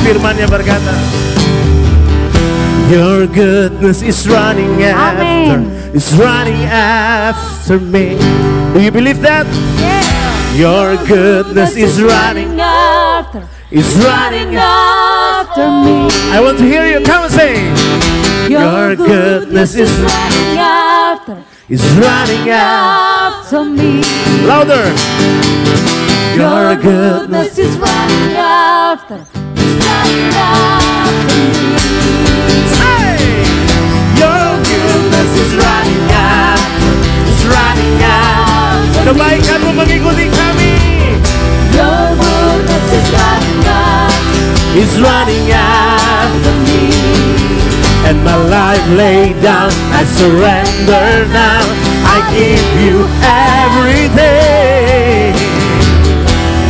Firman-Nya berkata, your goodness is running after, is running after me. Do you believe that? yeah. Your goodness is running, after, is running after me. I want to hear you. Come and say, your goodness is running after, is running after me. Louder. Your goodness is running after, is running after me. Say, your goodness is running after, is running after. Kebaikanmu mengikuti kami. Your goodness is running after, Is running after me. And my life laid down, I surrender now. I give you everything.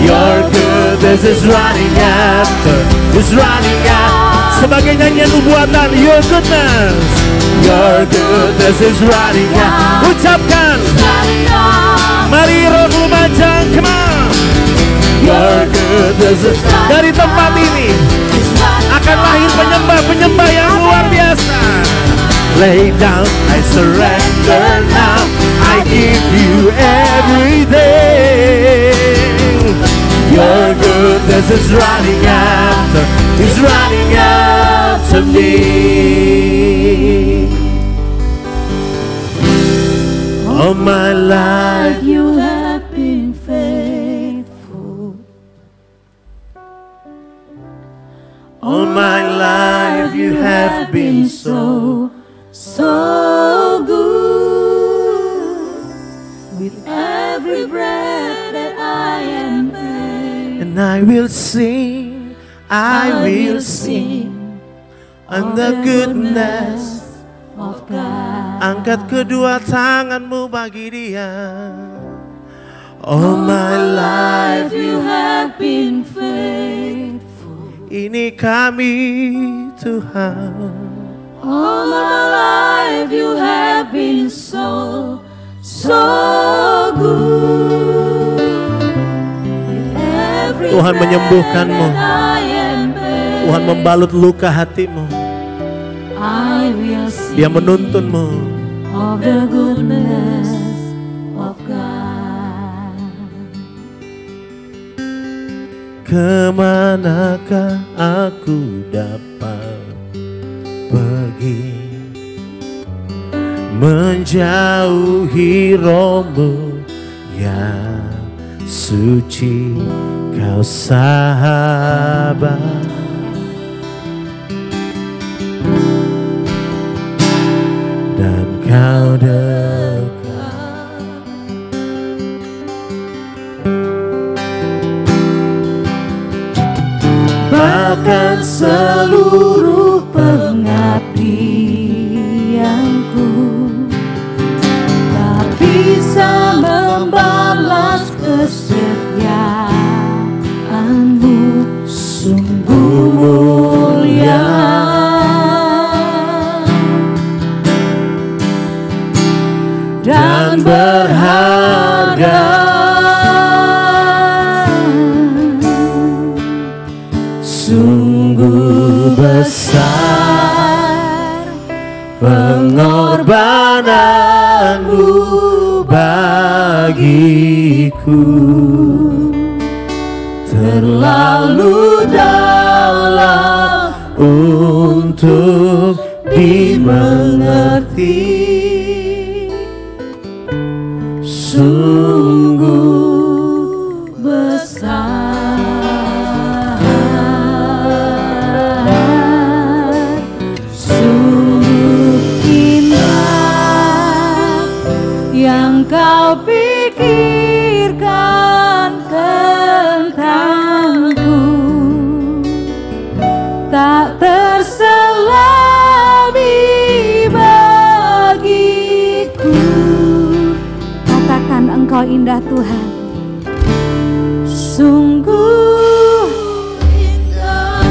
Your goodness is running after, is running after. Sebagai nyanyian nubuatan, your goodness, your goodness is running after. Ucapkan, mari Roh Lumajang, come on. Your goodness is dari tempat ini akan lahir penyembah-penyembah yang luar biasa. Lay down, I surrender now. I give you everything. Your goodness is running after, is running after me. All my life You have been faithful. all my life you have been so good. With every breath that I am made, and I will sing, I will sing on the goodness. of God. Angkat kedua tanganmu bagi Dia. All my life You have been faithful. ini kami Tuhan. All my life you have been so good. With every Tuhan menyembuhkanmu. breath that I am made, Tuhan membalut luka hatimu. I will sing Dia menuntunmu. of the goodness of God. Kemanakah aku dapat pergi menjauhi Roh-Mu yang suci, Kau sahabat. Dan Kau dekat. Bahkan seluruh Pengabdianku tak bisa membalas kesetiaanmu, sungguh mulia dan berharga. Sungguh besar pengorbananmu bagiku, terlalu dalam untuk dimengerti. Sungguh besar, sungguh indah yang Kau pikirkan tentangku, tak terselami bagiku. Katakan Engkau indah Tuhan, sungguh indah.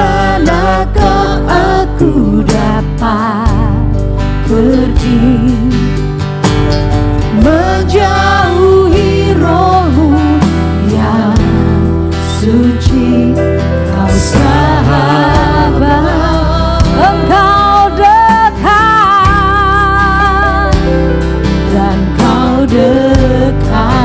Kemanakah aku dapat pergi menjauhi Roh-Mu yang suci, Kau sahabat, Engkau dekat dan Kau dekat.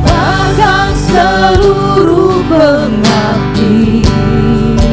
Bahkan seluruh pengabdianku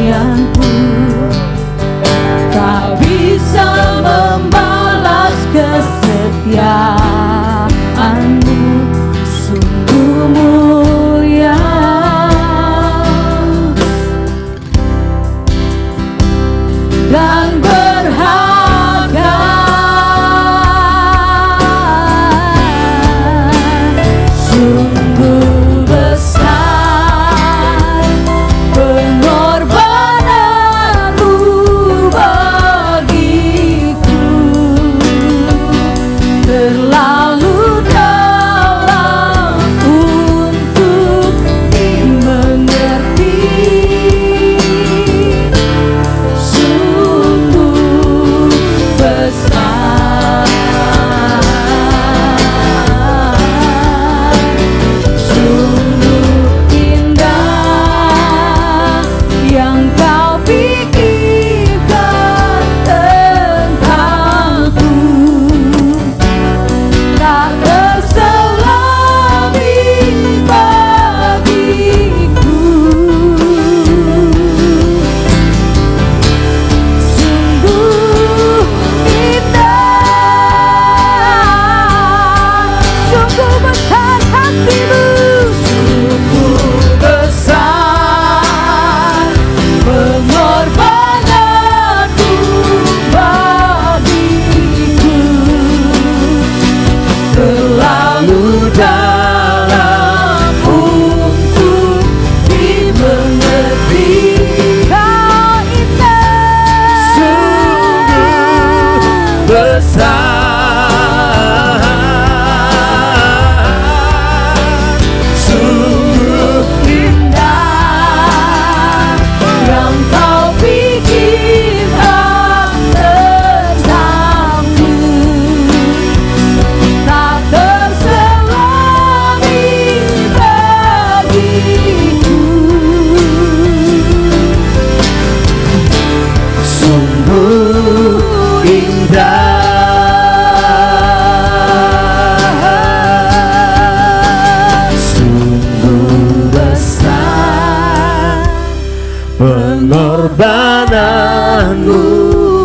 pengorbananmu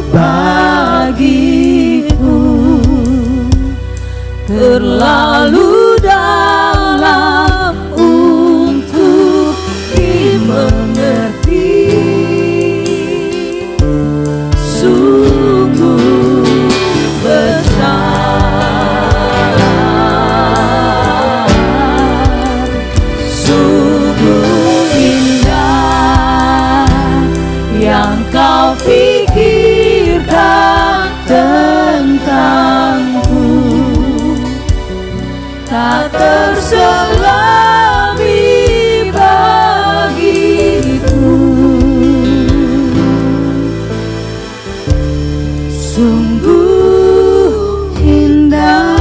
bagiku terlalu dalam untuk dimengerti. Sungguh besar, sungguh indah yang kau pikirkan tentangku, tak terselami bagiku. Sungguh indah.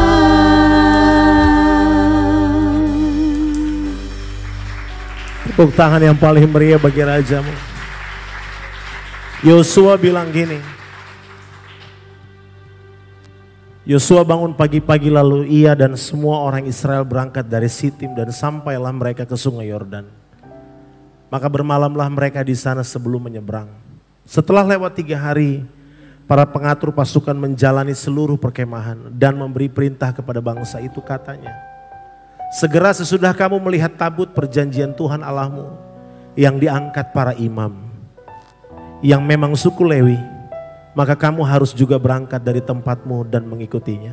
Tepuk tangan yang paling meriah bagi rajamu. Yosua bilang gini, Yosua bangun pagi-pagi lalu ia dan semua orang Israel berangkat dari Sitim dan sampailah mereka ke sungai Yordan. Maka bermalamlah mereka di sana sebelum menyeberang. Setelah lewat 3 hari, para pengatur pasukan menjalani seluruh perkemahan dan memberi perintah kepada bangsa itu, katanya, segera sesudah kamu melihat tabut perjanjian Tuhan Allahmu yang diangkat para imam, yang memang suku Lewi, maka kamu harus juga berangkat dari tempatmu dan mengikutinya.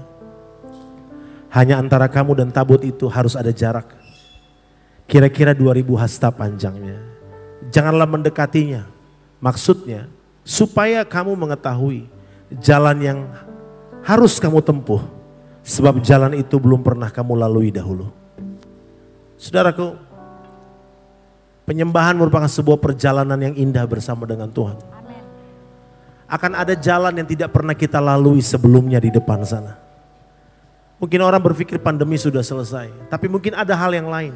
Hanya antara kamu dan tabut itu harus ada jarak, kira-kira 2000 hasta panjangnya. Janganlah mendekatinya, maksudnya supaya kamu mengetahui jalan yang harus kamu tempuh, sebab jalan itu belum pernah kamu lalui dahulu. Saudaraku, penyembahan merupakan sebuah perjalanan yang indah bersama dengan Tuhan. Akan ada jalan yang tidak pernah kita lalui sebelumnya di depan sana. Mungkin orang berpikir pandemi sudah selesai, tapi mungkin ada hal yang lain.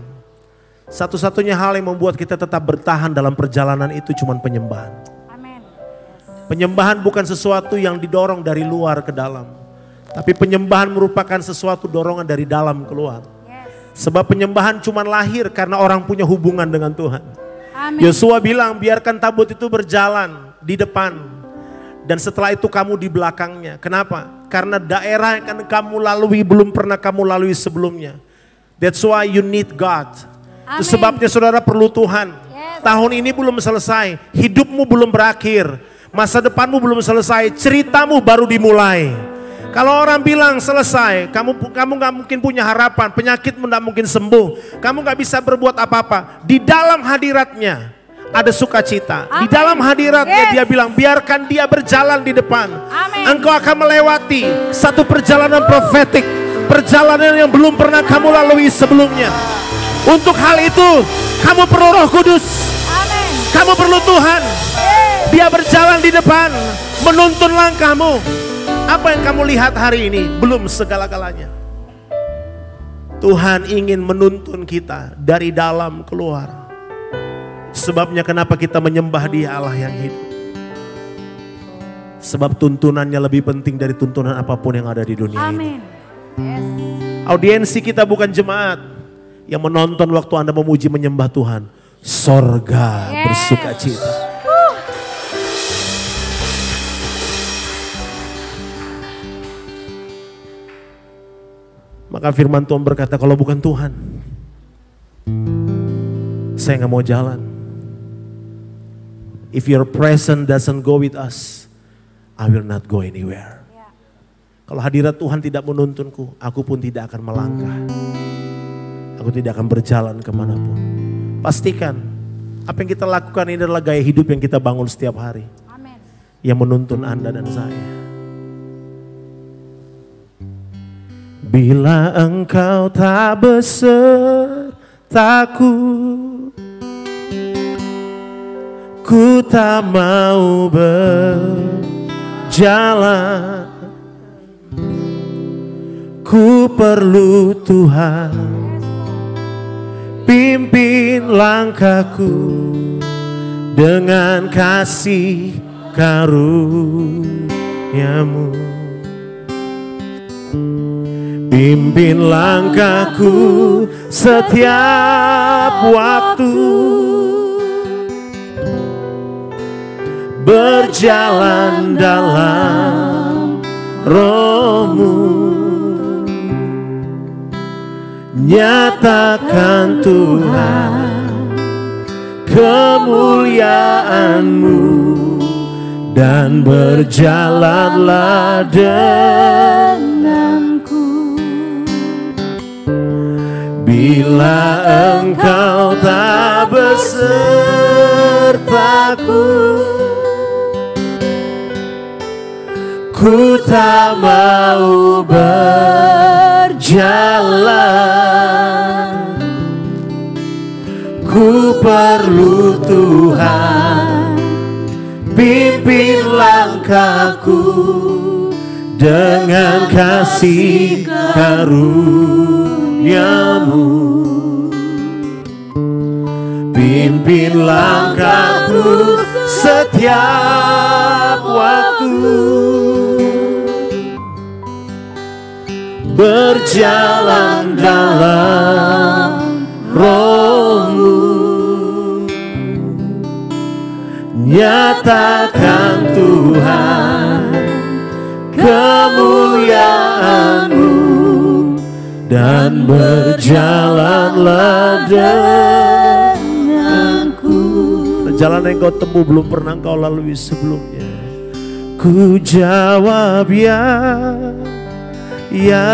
Satu-satunya hal yang membuat kita tetap bertahan dalam perjalanan itu cuma penyembahan. Penyembahan bukan sesuatu yang didorong dari luar ke dalam, tapi penyembahan merupakan sesuatu dorongan dari dalam keluar. Sebab penyembahan cuma lahir karena orang punya hubungan dengan Tuhan. Yosua bilang, biarkan tabut itu berjalan di depan dan setelah itu kamu di belakangnya. Kenapa? Karena daerah yang akan kamu lalui belum pernah kamu lalui sebelumnya. That's why you need God. Itu sebabnya saudara perlu Tuhan. Tahun ini belum selesai, hidupmu belum berakhir. Masa depanmu belum selesai, ceritamu baru dimulai. Kalau orang bilang selesai, kamu gak mungkin punya harapan, penyakitmu gak mungkin sembuh, kamu gak bisa berbuat apa-apa. Di dalam hadiratnya ada sukacita. Di dalam hadiratnya dia bilang, biarkan dia berjalan di depan. Engkau akan melewati satu perjalanan profetik, perjalanan yang belum pernah kamu lalui sebelumnya. Untuk hal itu, kamu perlu Roh Kudus. Kamu perlu Tuhan. Dia berjalan di depan, menuntun langkahmu. Apa yang kamu lihat hari ini belum segala-galanya. Tuhan ingin menuntun kita dari dalam keluar. Sebabnya kenapa kita menyembah Dia, Allah yang hidup. Sebab tuntunannya lebih penting dari tuntunan apapun yang ada di dunia ini. Audiensi kita bukan jemaat yang menonton waktu Anda memuji menyembah Tuhan. Sorga bersuka cita. Maka firman Tuhan berkata, kalau bukan Tuhan, saya gak mau jalan. If your presence doesn't go with us, I will not go anywhere. Kalau hadirat Tuhan tidak menuntunku, aku pun tidak akan melangkah. Aku tidak akan berjalan kemanapun. Pastikan apa yang kita lakukan ini adalah gaya hidup yang kita bangun setiap hari. Yang menuntun Anda dan saya. Bila engkau tak besertaku, ku tak mau berjalan. Ku perlu Tuhan, pimpin langkahku dengan kasih karunia-Mu. Pimpin langkahku setiap waktu, berjalan dalam Roh-Mu. Nyatakan Tuhan kemuliaan-Mu dan berjalanlah denganku. Bila Engkau tak besertaku, ku tak mau berjalan. Ku perlu Tuhan, pimpin langkahku dengan kasih karunia-Mu. Pimpin langkahku setiap waktu, berjalan dalam Roh-Mu. Nyatakan Tuhan kemuliaan-Mu dan berjalanlah denganku. Perjalanan yang kau tempuh belum pernah kau lalui sebelumnya. Ku jawab ya, ya,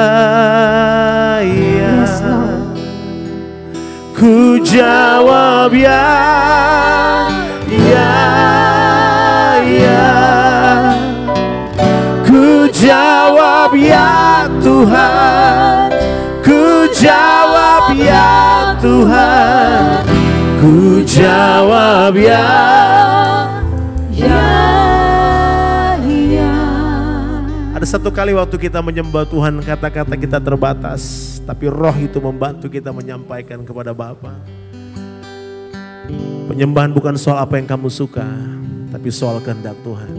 ya. Ku jawab ya, ya, ya. Ku jawab ya Tuhan, ku jawab ya Tuhan, ku jawab ya, ya, ya. Ada satu kali waktu kita menyembah Tuhan, kata-kata kita terbatas, tapi Roh itu membantu kita menyampaikan kepada Bapa. Penyembahan bukan soal apa yang kamu suka, tapi soal kehendak Tuhan.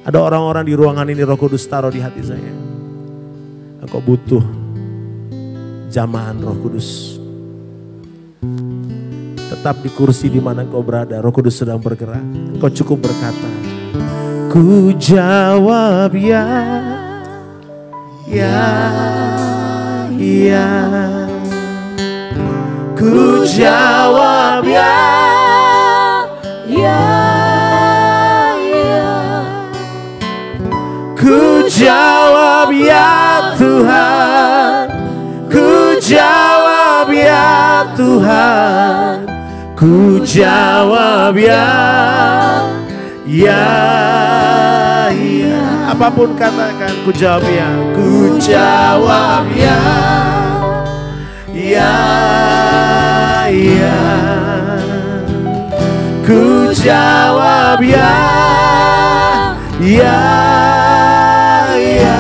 Ada orang-orang di ruangan ini Roh Kudus taruh di hati saya. Engkau butuh jamahan Roh Kudus. Tetap di kursi di mana engkau berada, Roh Kudus sedang bergerak. Engkau cukup berkata, ku jawab ya, ya, ya. Ku jawab ya, Ya, ya. ku jawab ya Tuhan, ku jawab ya Tuhan, ku jawab ya, ya, ya. Apapun katakan, ku jawab ya, ku jawab ya, ya, ya. Ku jawab ya, ya, ya.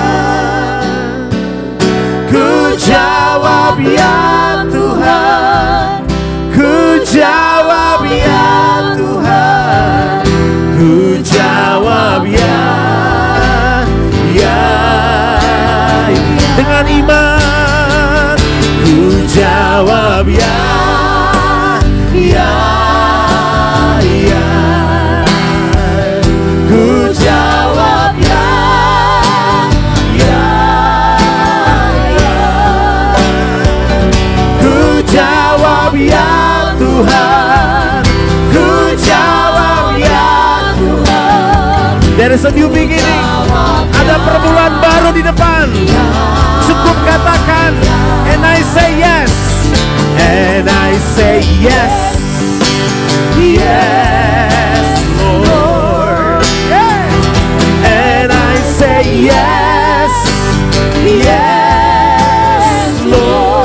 Ku jawab ya Tuhan, ku jawab ya Tuhan, ku jawab ya, ya, ya. Dengan iman, ku jawab ya, ya. Ya Tuhan, ku jawab ya Tuhan. There is a new beginning. Ada permulaan baru di depan. Cukup katakan, and I say yes, and I say yes, yes Lord, yeah. And I say yes, yes Lord.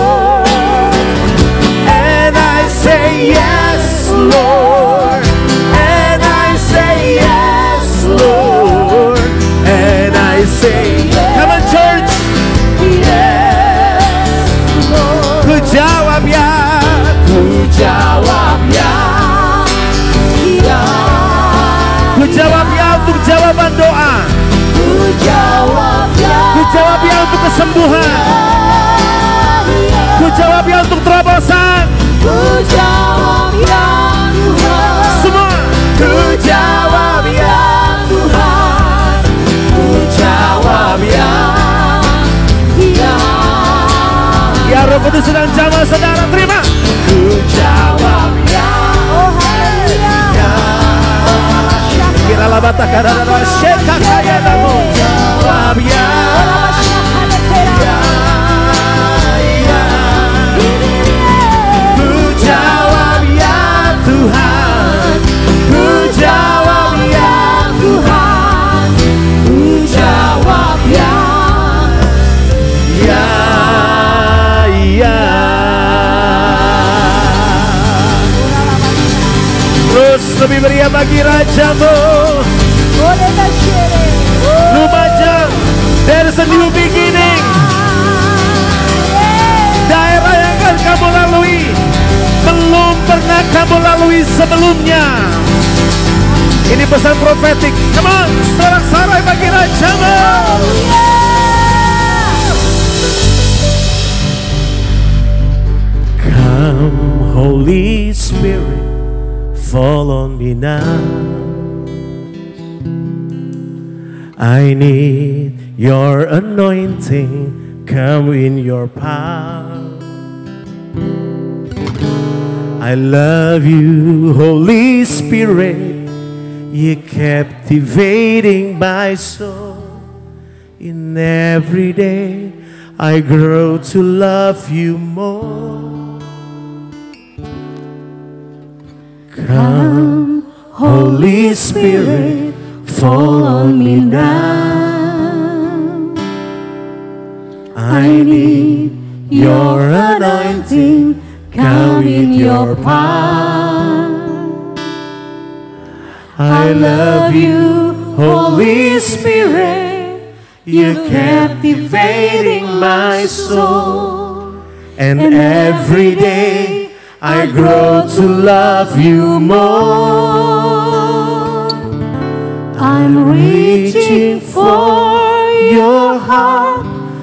Yes, Lord, and I say yes, Lord, and I say, come on church, yes, Lord. Ku jawab ya, ku jawab ya, ya. Ku jawab ya untuk jawaban doa, ku jawab ya, ku jawab ya untuk kesembuhan, ku jawab ya untuk terobosan. Ku jawab ya Tuhan, semua ku jawab. bersama saudara, terima. Ku jawab ya. Oh haleluya. Kira labata kadang sheka kaya namu jawab ya. Ya, ya. Ku jawab ya Tuhan. Ku jawab ya Tuhan. Ku jawab ya. Ya, ya. Terus lebih meriah bagi Rajamu. Lumajang, there's a new beginning. Daerah yang akan kamu lalui belum pernah kamu lalui sebelumnya. Ini pesan profetik. Come on, sorak-sorai bagi Rajamu. Come, Holy Spirit, fall on me now. I need your anointing, come in your power. I love you, Holy Spirit, you captivating my soul. In every day I grow to love you more. Come, Holy Spirit, fall on me now. I need your anointing, come in your power. I love you, Holy Spirit, you're captivating my soul. And every day I grow to love you more. I'm reaching for your heart.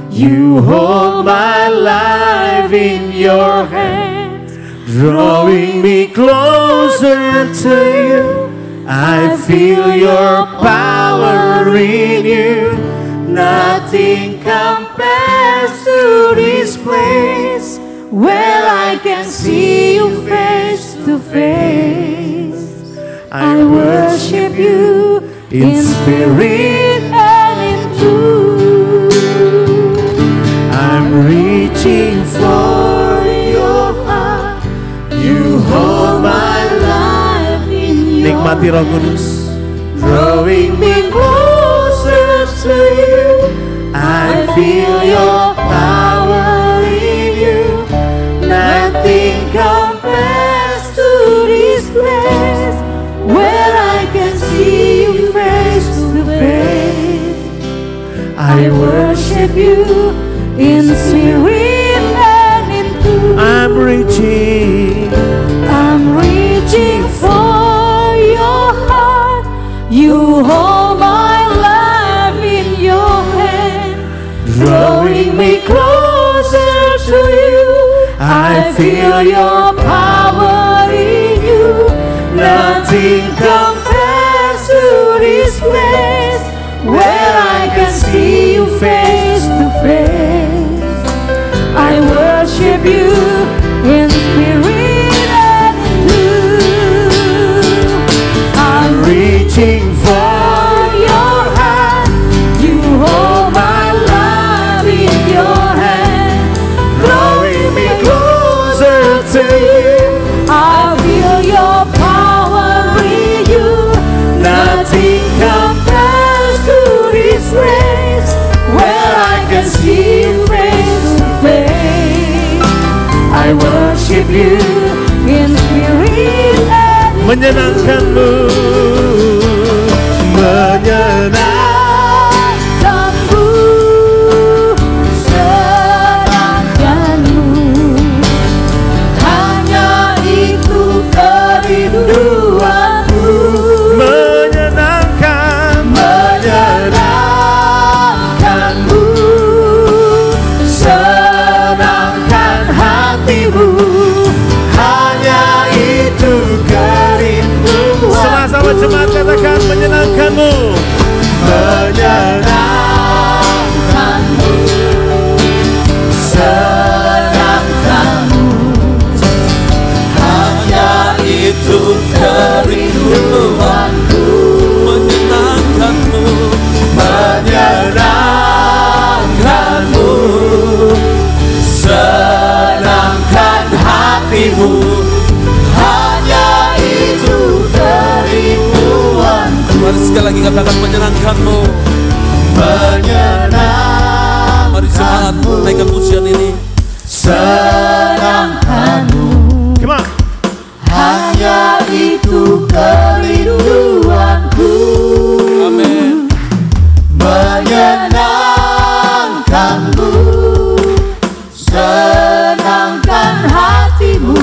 You hold my life in your hands, drawing me closer to you. I feel your power in you. Nothing compares to this place where I can see you face to face. I worship you in spirit and in truth. I'm reaching for your heart. You hold my life in your Nikmati Roh Kudus, drawing me closer to you. I feel your power in you. Nothing compares to this place where I can see you face to face. I worship you in spirit and in truth. I'm reaching for your heart. You hold my life in your hand, drawing me closer to you. I feel your power in you. Nothing compares to this place where I can see you face to face. I worship you in spirit and in truth. I'm reaching for your hand. You hold my life in your hand, drawing me closer to you. I feel your power in you. Nothing compares to this place where I can see you face to face. I worship you in spirit and in menyenangkanmu, menyenangkanmu, senangkanmu. Hanya itu kerinduanku. Menyenangkanmu, senangkan hatimu. Hanya itu kerinduanku. Sama-sama kerinduanku. Amin. Menyenangkanmu, senangkan hatimu,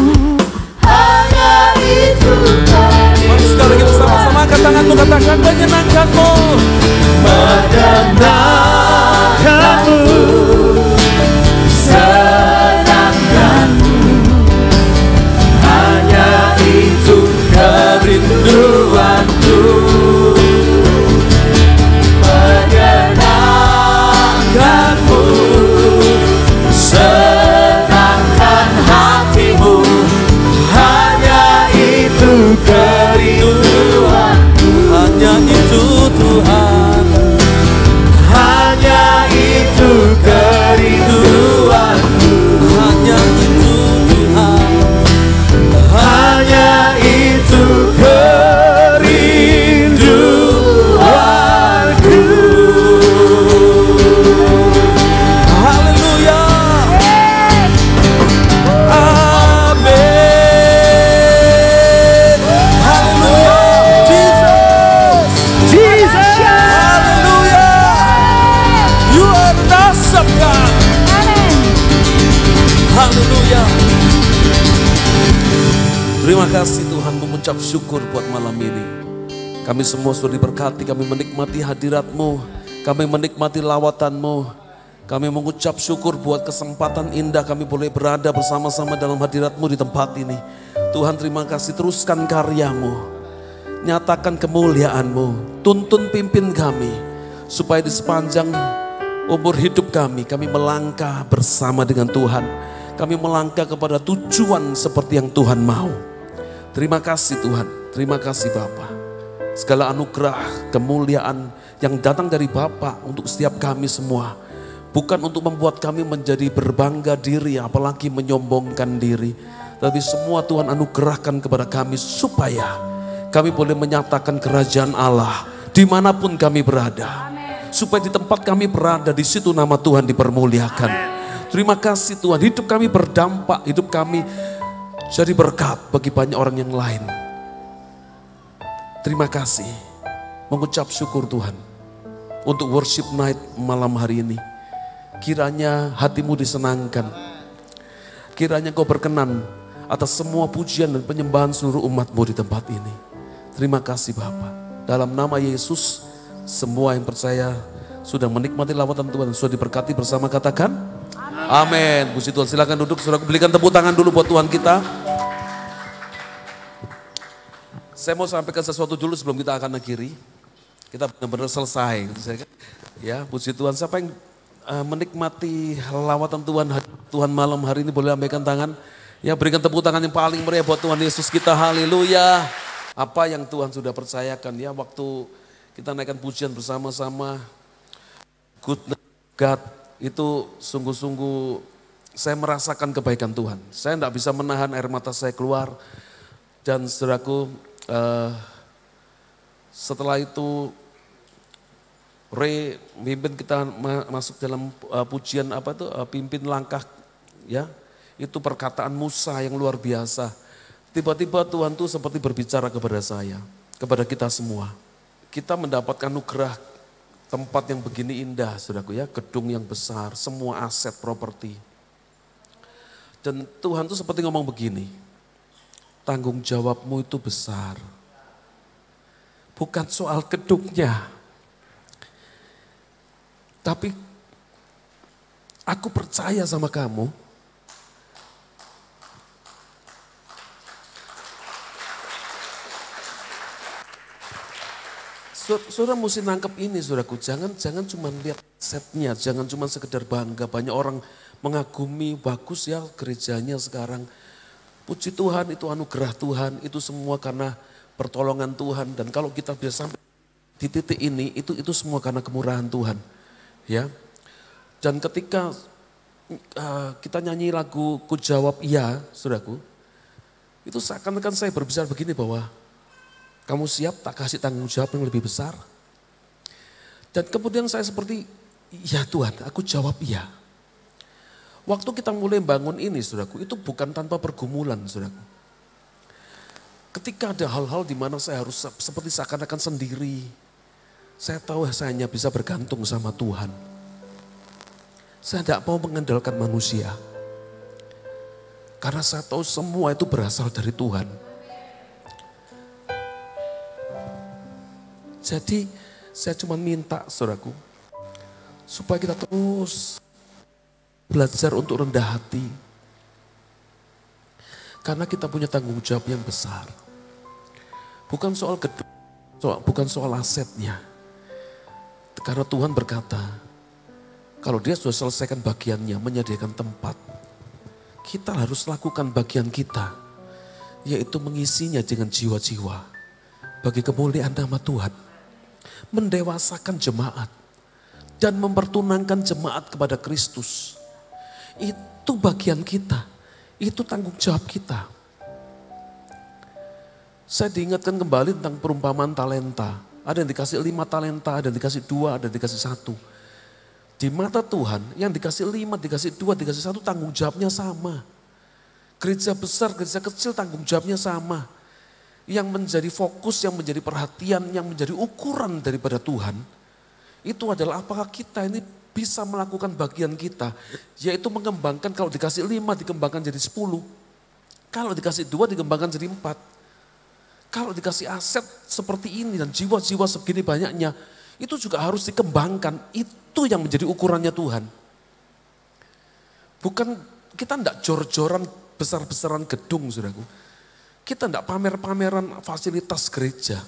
hanya itu kerinduanku. Mari sekali lagi bersama-sama angkat tanganmu, katakan menyenangkanmu. Menyenangkanmu, senangkanmu, hanya itu kerinduanku. Menyenangkanmu, senangkan hatimu, hanya itu kerinduanku. Hanya itu Tuhan. Hanya itu kerinduanku. Hanya itu Tuhan. Hanya itu kerinduanku. Haleluya. Amin. Haleluya. Jesus. Jesus. Haleluya. You are an awesome God. Haleluya. Terima kasih Tuhan, mengucap syukur buat malam ini. Kami semua sudah diberkati, kami menikmati hadirat-Mu, kami menikmati lawatan-Mu. Kami mengucap syukur buat kesempatan indah kami boleh berada bersama-sama dalam hadirat-Mu di tempat ini. Tuhan terima kasih, teruskan karya-Mu, nyatakan kemuliaan-Mu, tuntun pimpin kami, supaya di sepanjang umur hidup kami melangkah bersama dengan Tuhan. Kami melangkah kepada tujuan seperti yang Tuhan mau. Terima kasih Tuhan, terima kasih Bapa. Segala anugerah, kemuliaan yang datang dari Bapa untuk setiap kami semua. Bukan untuk membuat kami menjadi berbangga diri, apalagi menyombongkan diri. Tapi semua Tuhan anugerahkan kepada kami supaya kami boleh menyatakan kerajaan Allah dimanapun kami berada. Supaya di tempat kami berada, di situ nama Tuhan dipermuliakan. Terima kasih Tuhan, hidup kami berdampak, hidup kami jadi berkat bagi banyak orang yang lain. Terima kasih, mengucap syukur Tuhan untuk worship night malam hari ini. Kiranya hatimu disenangkan, kiranya kau berkenan atas semua pujian dan penyembahan seluruh umatmu di tempat ini. Terima kasih Bapa. Dalam nama Yesus, semua yang percaya sudah menikmati lawatan Tuhan, sudah diberkati bersama, katakan amin. Puji Tuhan, silakan duduk. Saudara, berikan tepuk tangan dulu buat Tuhan kita. Saya mau sampaikan sesuatu dulu sebelum kita akan akhiri. Kita benar-benar selesai. Ya, puji Tuhan. Siapa yang menikmati lawatan Tuhan malam hari ini boleh lambaikan tangan. Ya, berikan tepuk tangan yang paling meriah buat Tuhan Yesus kita. Haleluya. Apa yang Tuhan sudah percayakan ya, waktu kita naikkan pujian bersama-sama. Good God, itu sungguh-sungguh saya merasakan kebaikan Tuhan. Saya tidak bisa menahan air mata saya keluar. Dan saudaraku, setelah itu Ray mimpin kita masuk dalam pujian pimpin langkah ya. Itu perkataan Musa yang luar biasa. Tiba-tiba Tuhan tuh seperti berbicara kepada saya, kepada kita semua. Kita mendapatkan anugerah tempat yang begini indah, saudaraku ya, gedung yang besar, semua aset properti. Dan Tuhan tuh seperti ngomong begini, tanggung jawabmu itu besar. Bukan soal gedungnya. Tapi aku percaya sama kamu. Saudara mesti nangkep ini, saudaraku. Jangan cuma lihat setnya, jangan cuma sekedar bangga. Banyak orang mengagumi, bagus ya gerejanya sekarang. Puji Tuhan, itu anugerah Tuhan, itu semua karena pertolongan Tuhan. Dan kalau kita bisa sampai di titik ini, itu semua karena kemurahan Tuhan. Ya. Dan ketika kita nyanyi lagu Ku Jawab Iya, saudaraku, itu seakan-akan saya berbicara begini bahwa kamu siap tak kasih tanggung jawab yang lebih besar? Dan kemudian saya seperti, ya Tuhan, aku jawab iya. Waktu kita mulai bangun ini, saudaraku, itu bukan tanpa pergumulan, saudaraku. Ketika ada hal-hal di mana saya harus seperti seakan-akan sendiri. Saya tahu saya hanya bisa bergantung sama Tuhan. Saya tidak mau mengandalkan manusia. Karena saya tahu semua itu berasal dari Tuhan. Jadi saya cuma minta saudaraku. Supaya kita terus belajar untuk rendah hati. Karena kita punya tanggung jawab yang besar. Bukan soal gedung, bukan soal asetnya. Karena Tuhan berkata, kalau dia sudah selesaikan bagiannya, menyediakan tempat, kita harus lakukan bagian kita, yaitu mengisinya dengan jiwa-jiwa bagi kemuliaan nama Tuhan. Mendewasakan jemaat dan mempertunangkan jemaat kepada Kristus. Itu bagian kita, itu tanggung jawab kita. Saya diingatkan kembali tentang perumpamaan talenta. Ada yang dikasih 5 talenta, ada yang dikasih 2, ada yang dikasih 1. Di mata Tuhan yang dikasih 5, dikasih 2, dikasih 1 tanggung jawabnya sama. Gereja besar, gereja kecil tanggung jawabnya sama. Yang menjadi fokus, yang menjadi perhatian, yang menjadi ukuran daripada Tuhan. Itu adalah apakah kita ini bisa melakukan bagian kita. Yaitu mengembangkan, kalau dikasih 5 dikembangkan jadi 10. Kalau dikasih 2 dikembangkan jadi 4. Kalau dikasih aset seperti ini dan jiwa-jiwa segini banyaknya, itu juga harus dikembangkan. Itu yang menjadi ukurannya Tuhan. Bukan, kita tidak jor-joran besar-besaran gedung, saudaraku. Kita tidak pamer-pameran fasilitas gereja.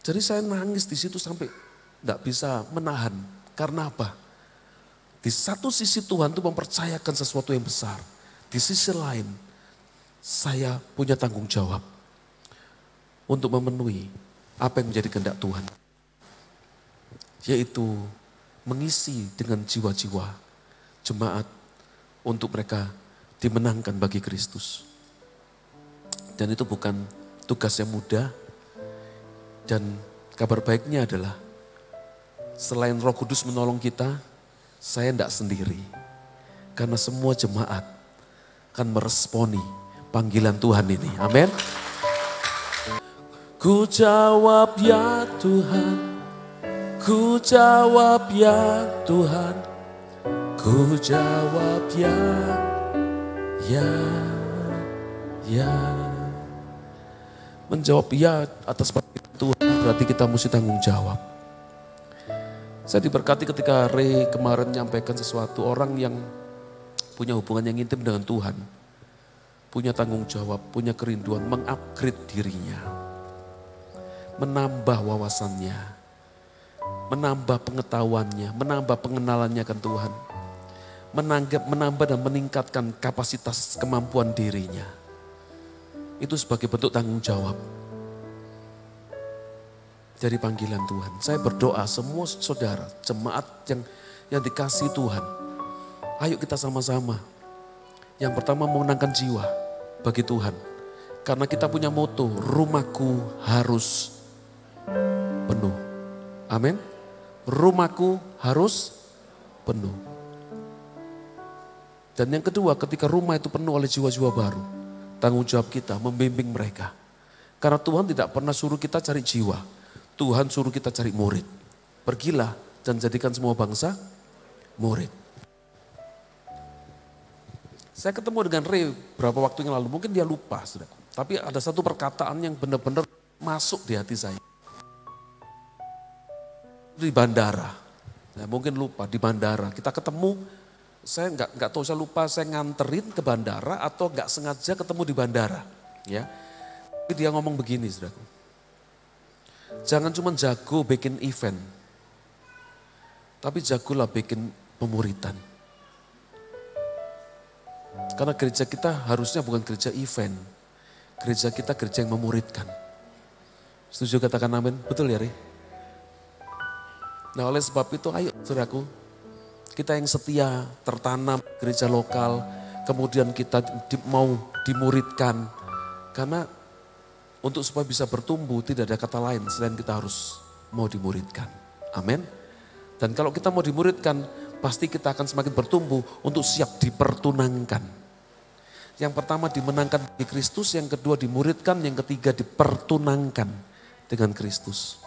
Jadi saya nangis di situ sampai tidak bisa menahan. Karena apa? Di satu sisi Tuhan itu mempercayakan sesuatu yang besar. Di sisi lain, saya punya tanggung jawab untuk memenuhi apa yang menjadi kehendak Tuhan. Yaitu mengisi dengan jiwa-jiwa jemaat untuk mereka dimenangkan bagi Kristus. Dan itu bukan tugas yang mudah. Dan kabar baiknya adalah selain Roh Kudus menolong kita, saya tidak sendiri. Karena semua jemaat akan meresponi panggilan Tuhan ini. Amin. Ku jawab ya Tuhan, ku jawab ya Tuhan, ku jawab ya, ya. Menjawab ya atas panggilan Tuhan berarti kita mesti tanggung jawab. Saya diberkati ketika Ray kemarin menyampaikan sesuatu, orang yang punya hubungan yang intim dengan Tuhan, punya tanggung jawab, punya kerinduan, mengupgrade dirinya. Menambah wawasannya, menambah pengetahuannya, menambah pengenalannya akan Tuhan. Menambah dan meningkatkan kapasitas kemampuan dirinya. Itu sebagai bentuk tanggung jawab dari panggilan Tuhan. Saya berdoa semua saudara, jemaat yang dikasihi Tuhan. Ayo kita sama-sama. Yang pertama memenangkan jiwa bagi Tuhan. Karena kita punya moto, rumahku harus penuh. Amin. Rumahku harus penuh. Dan yang kedua, ketika rumah itu penuh oleh jiwa-jiwa baru, tanggung jawab kita membimbing mereka. Karena Tuhan tidak pernah suruh kita cari jiwa. Tuhan suruh kita cari murid. Pergilah dan jadikan semua bangsa murid. Saya ketemu dengan Ray beberapa waktu yang lalu, mungkin dia lupa. Tapi ada satu perkataan yang benar-benar masuk di hati saya. Di bandara, mungkin lupa di bandara. Kita ketemu, saya nggak tahu, saya lupa saya nganterin ke bandara atau nggak sengaja ketemu di bandara. Ya, tapi dia ngomong begini, saudaraku. Jangan cuma jago bikin event, tapi jagolah bikin pemuridan. Karena gereja kita harusnya bukan gereja event. Gereja kita gereja yang memuridkan. Setuju katakan amin? Betul ya, Ri? Nah oleh sebab itu ayo saudaraku, kita yang setia tertanam gereja lokal, kemudian kita mau dimuridkan. Karena untuk supaya bisa bertumbuh tidak ada kata lain selain kita harus mau dimuridkan. Amin. Dan kalau kita mau dimuridkan, pasti kita akan semakin bertumbuh untuk siap dipertunangkan. Yang pertama dimenangkan bagi Kristus, yang kedua dimuridkan, yang ketiga dipertunangkan dengan Kristus.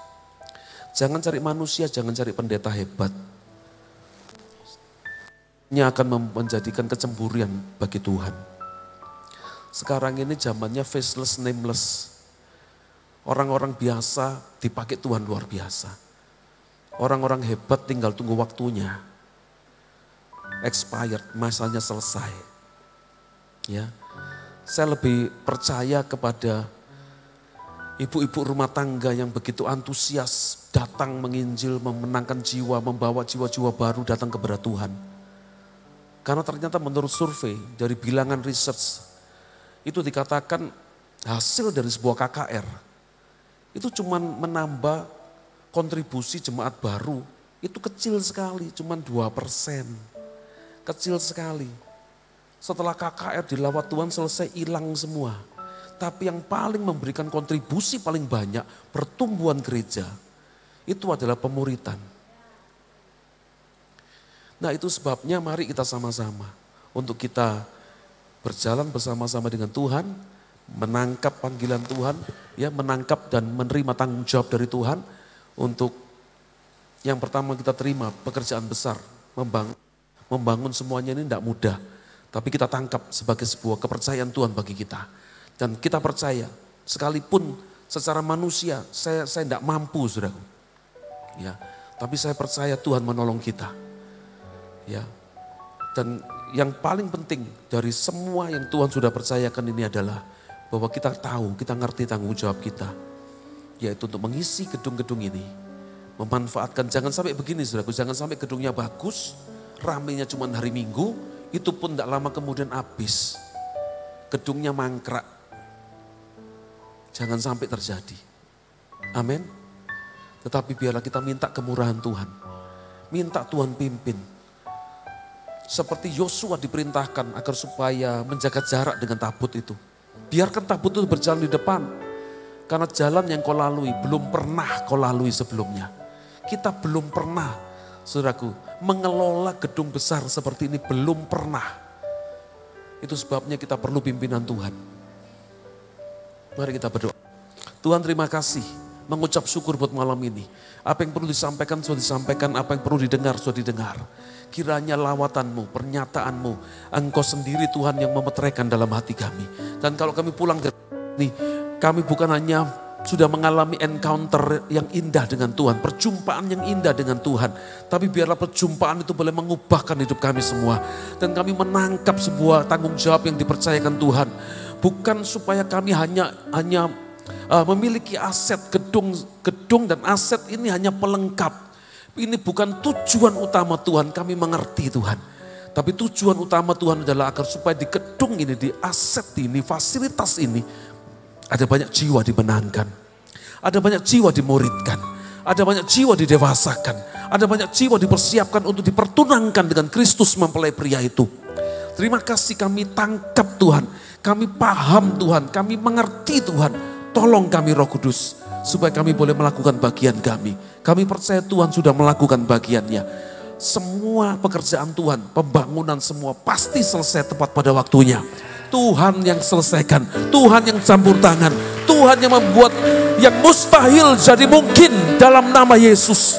Jangan cari manusia, jangan cari pendeta hebat. Ini akan menjadikan kecemburuan bagi Tuhan. Sekarang ini zamannya faceless, nameless. Orang-orang biasa dipakai Tuhan luar biasa. Orang-orang hebat tinggal tunggu waktunya. Expired, masanya selesai. Ya, saya lebih percaya kepada ibu-ibu rumah tangga yang begitu antusias datang menginjil, memenangkan jiwa, membawa jiwa-jiwa baru datang kepada Tuhan. Karena ternyata menurut survei dari bilangan research, itu dikatakan hasil dari sebuah KKR, itu cuma menambah kontribusi jemaat baru, itu kecil sekali, cuma 2%. Kecil sekali. Setelah KKR dilawat Tuhan selesai, hilang semua. Tapi yang paling memberikan kontribusi paling banyak pertumbuhan gereja, itu adalah pemuritan. Nah itu sebabnya mari kita sama-sama untuk kita berjalan bersama-sama dengan Tuhan, menangkap panggilan Tuhan, ya menangkap dan menerima tanggung jawab dari Tuhan untuk yang pertama kita terima pekerjaan besar, membangun semuanya ini tidak mudah, tapi kita tangkap sebagai sebuah kepercayaan Tuhan bagi kita. Dan kita percaya, sekalipun secara manusia saya tidak mampu, saudaraku. Ya, tapi saya percaya Tuhan menolong kita. Ya, dan yang paling penting dari semua yang Tuhan sudah percayakan ini adalah bahwa kita tahu, kita ngerti tanggung jawab kita. Yaitu untuk mengisi gedung-gedung ini. Memanfaatkan, jangan sampai begini saudaraku, jangan sampai gedungnya bagus, ramenya cuma hari Minggu, itu pun tidak lama kemudian habis. Gedungnya mangkrak. Jangan sampai terjadi. Amin. Tetapi biarlah kita minta kemurahan Tuhan. Minta Tuhan pimpin. Seperti Yosua diperintahkan agar supaya menjaga jarak dengan tabut itu. Biarkan tabut itu berjalan di depan. Karena jalan yang kau lalui belum pernah kau lalui sebelumnya. Kita belum pernah, saudaraku, mengelola gedung besar seperti ini belum pernah. Itu sebabnya kita perlu pimpinan Tuhan. Mari kita berdoa. Tuhan terima kasih, mengucap syukur buat malam ini. Apa yang perlu disampaikan sudah disampaikan, apa yang perlu didengar sudah didengar. Kiranya lawatanmu, pernyataanmu, Engkau sendiri Tuhan yang memeteraikan dalam hati kami. Dan kalau kami pulang dari ini, kami bukan hanya sudah mengalami encounter yang indah dengan Tuhan, perjumpaan yang indah dengan Tuhan. Tapi biarlah perjumpaan itu boleh mengubahkan hidup kami semua. Dan kami menangkap sebuah tanggung jawab yang dipercayakan Tuhan. Bukan supaya kami hanya memiliki aset, gedung dan aset ini hanya pelengkap. Ini bukan tujuan utama Tuhan, kami mengerti Tuhan. Tapi tujuan utama Tuhan adalah agar supaya di gedung ini, di aset ini, fasilitas ini, ada banyak jiwa dimenangkan. Ada banyak jiwa dimuridkan. Ada banyak jiwa didewasakan. Ada banyak jiwa dipersiapkan untuk dipertunangkan dengan Kristus mempelai pria itu. Terima kasih kami tangkap Tuhan. Kami paham Tuhan, kami mengerti Tuhan. Tolong kami Roh Kudus, supaya kami boleh melakukan bagian kami. Kami percaya Tuhan sudah melakukan bagiannya. Semua pekerjaan Tuhan, pembangunan semua pasti selesai tepat pada waktunya. Tuhan yang selesaikan, Tuhan yang campur tangan, Tuhan yang membuat yang mustahil jadi mungkin dalam nama Yesus.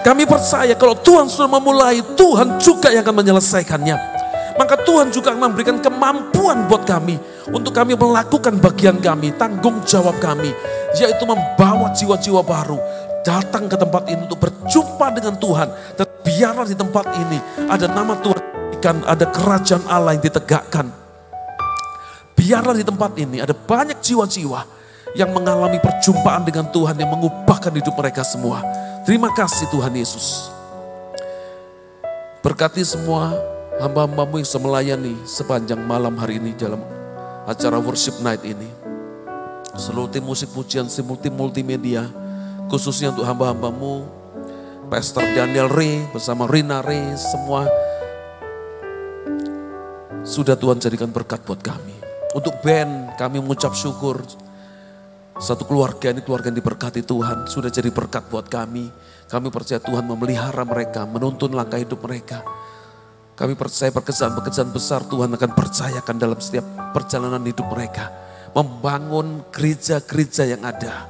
Kami percaya kalau Tuhan sudah memulai, Tuhan juga yang akan menyelesaikannya. Maka Tuhan juga akan memberikan kemampuan buat kami untuk kami melakukan bagian kami, tanggung jawab kami, yaitu membawa jiwa-jiwa baru datang ke tempat ini untuk berjumpa dengan Tuhan. Dan biarlah di tempat ini ada nama Tuhan, ada kerajaan Allah yang ditegakkan. Biarlah di tempat ini ada banyak jiwa-jiwa yang mengalami perjumpaan dengan Tuhan yang mengubahkan hidup mereka semua. Terima kasih Tuhan Yesus. Berkati semua hamba-hambamu yang melayani sepanjang malam hari ini dalam acara worship night ini. Seluruh tim musik pujian, tim multimedia, khususnya untuk hamba-hambamu, Pastor Daniel Ray bersama Rina Ray, semua sudah Tuhan jadikan berkat buat kami. Untuk band kami mengucap syukur, satu keluarga ini keluarga yang diberkati Tuhan, sudah jadi berkat buat kami. Kami percaya Tuhan memelihara mereka, menuntun langkah hidup mereka. Kami percaya pekerjaan-pekerjaan besar Tuhan akan percayakan dalam setiap perjalanan hidup mereka. Membangun gereja-gereja yang ada.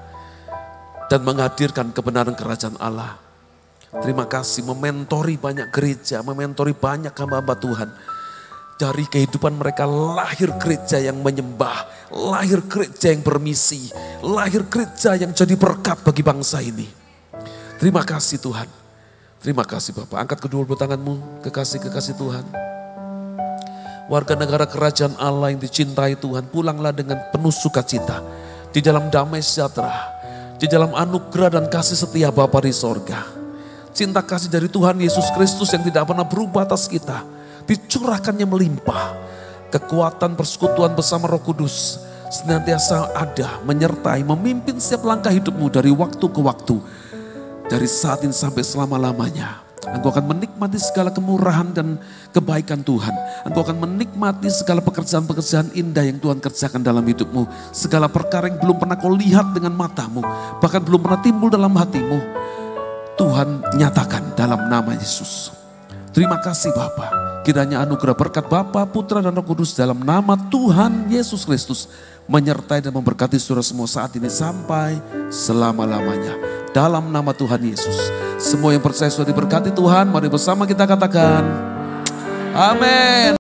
Dan menghadirkan kebenaran kerajaan Allah. Terima kasih mementori banyak gereja, mementori banyak hamba-hamba Tuhan. Dari kehidupan mereka lahir gereja yang menyembah, lahir gereja yang bermisi, lahir gereja yang jadi berkat bagi bangsa ini. Terima kasih Tuhan. Terima kasih Bapak. Angkat kedua tanganmu, kekasih-kekasih Tuhan. Warga negara kerajaan Allah yang dicintai Tuhan, pulanglah dengan penuh sukacita. Di dalam damai sejahtera, di dalam anugerah dan kasih setia Bapa di sorga. Cinta kasih dari Tuhan Yesus Kristus yang tidak pernah berubah atas kita. Dicurahkannya melimpah. Kekuatan persekutuan bersama Roh Kudus senantiasa ada, menyertai, memimpin setiap langkah hidupmu dari waktu ke waktu. Dari saat ini sampai selama-lamanya. Engkau akan menikmati segala kemurahan dan kebaikan Tuhan. Engkau akan menikmati segala pekerjaan-pekerjaan indah yang Tuhan kerjakan dalam hidupmu. Segala perkara yang belum pernah kau lihat dengan matamu. Bahkan belum pernah timbul dalam hatimu. Tuhan nyatakan dalam nama Yesus. Terima kasih Bapa. Kiranya anugerah berkat Bapa, Putra dan Roh Kudus dalam nama Tuhan Yesus Kristus menyertai dan memberkati saudara semua saat ini sampai selama-lamanya. Dalam nama Tuhan Yesus. Semua yang percaya sudah diberkati Tuhan, mari bersama kita katakan amin.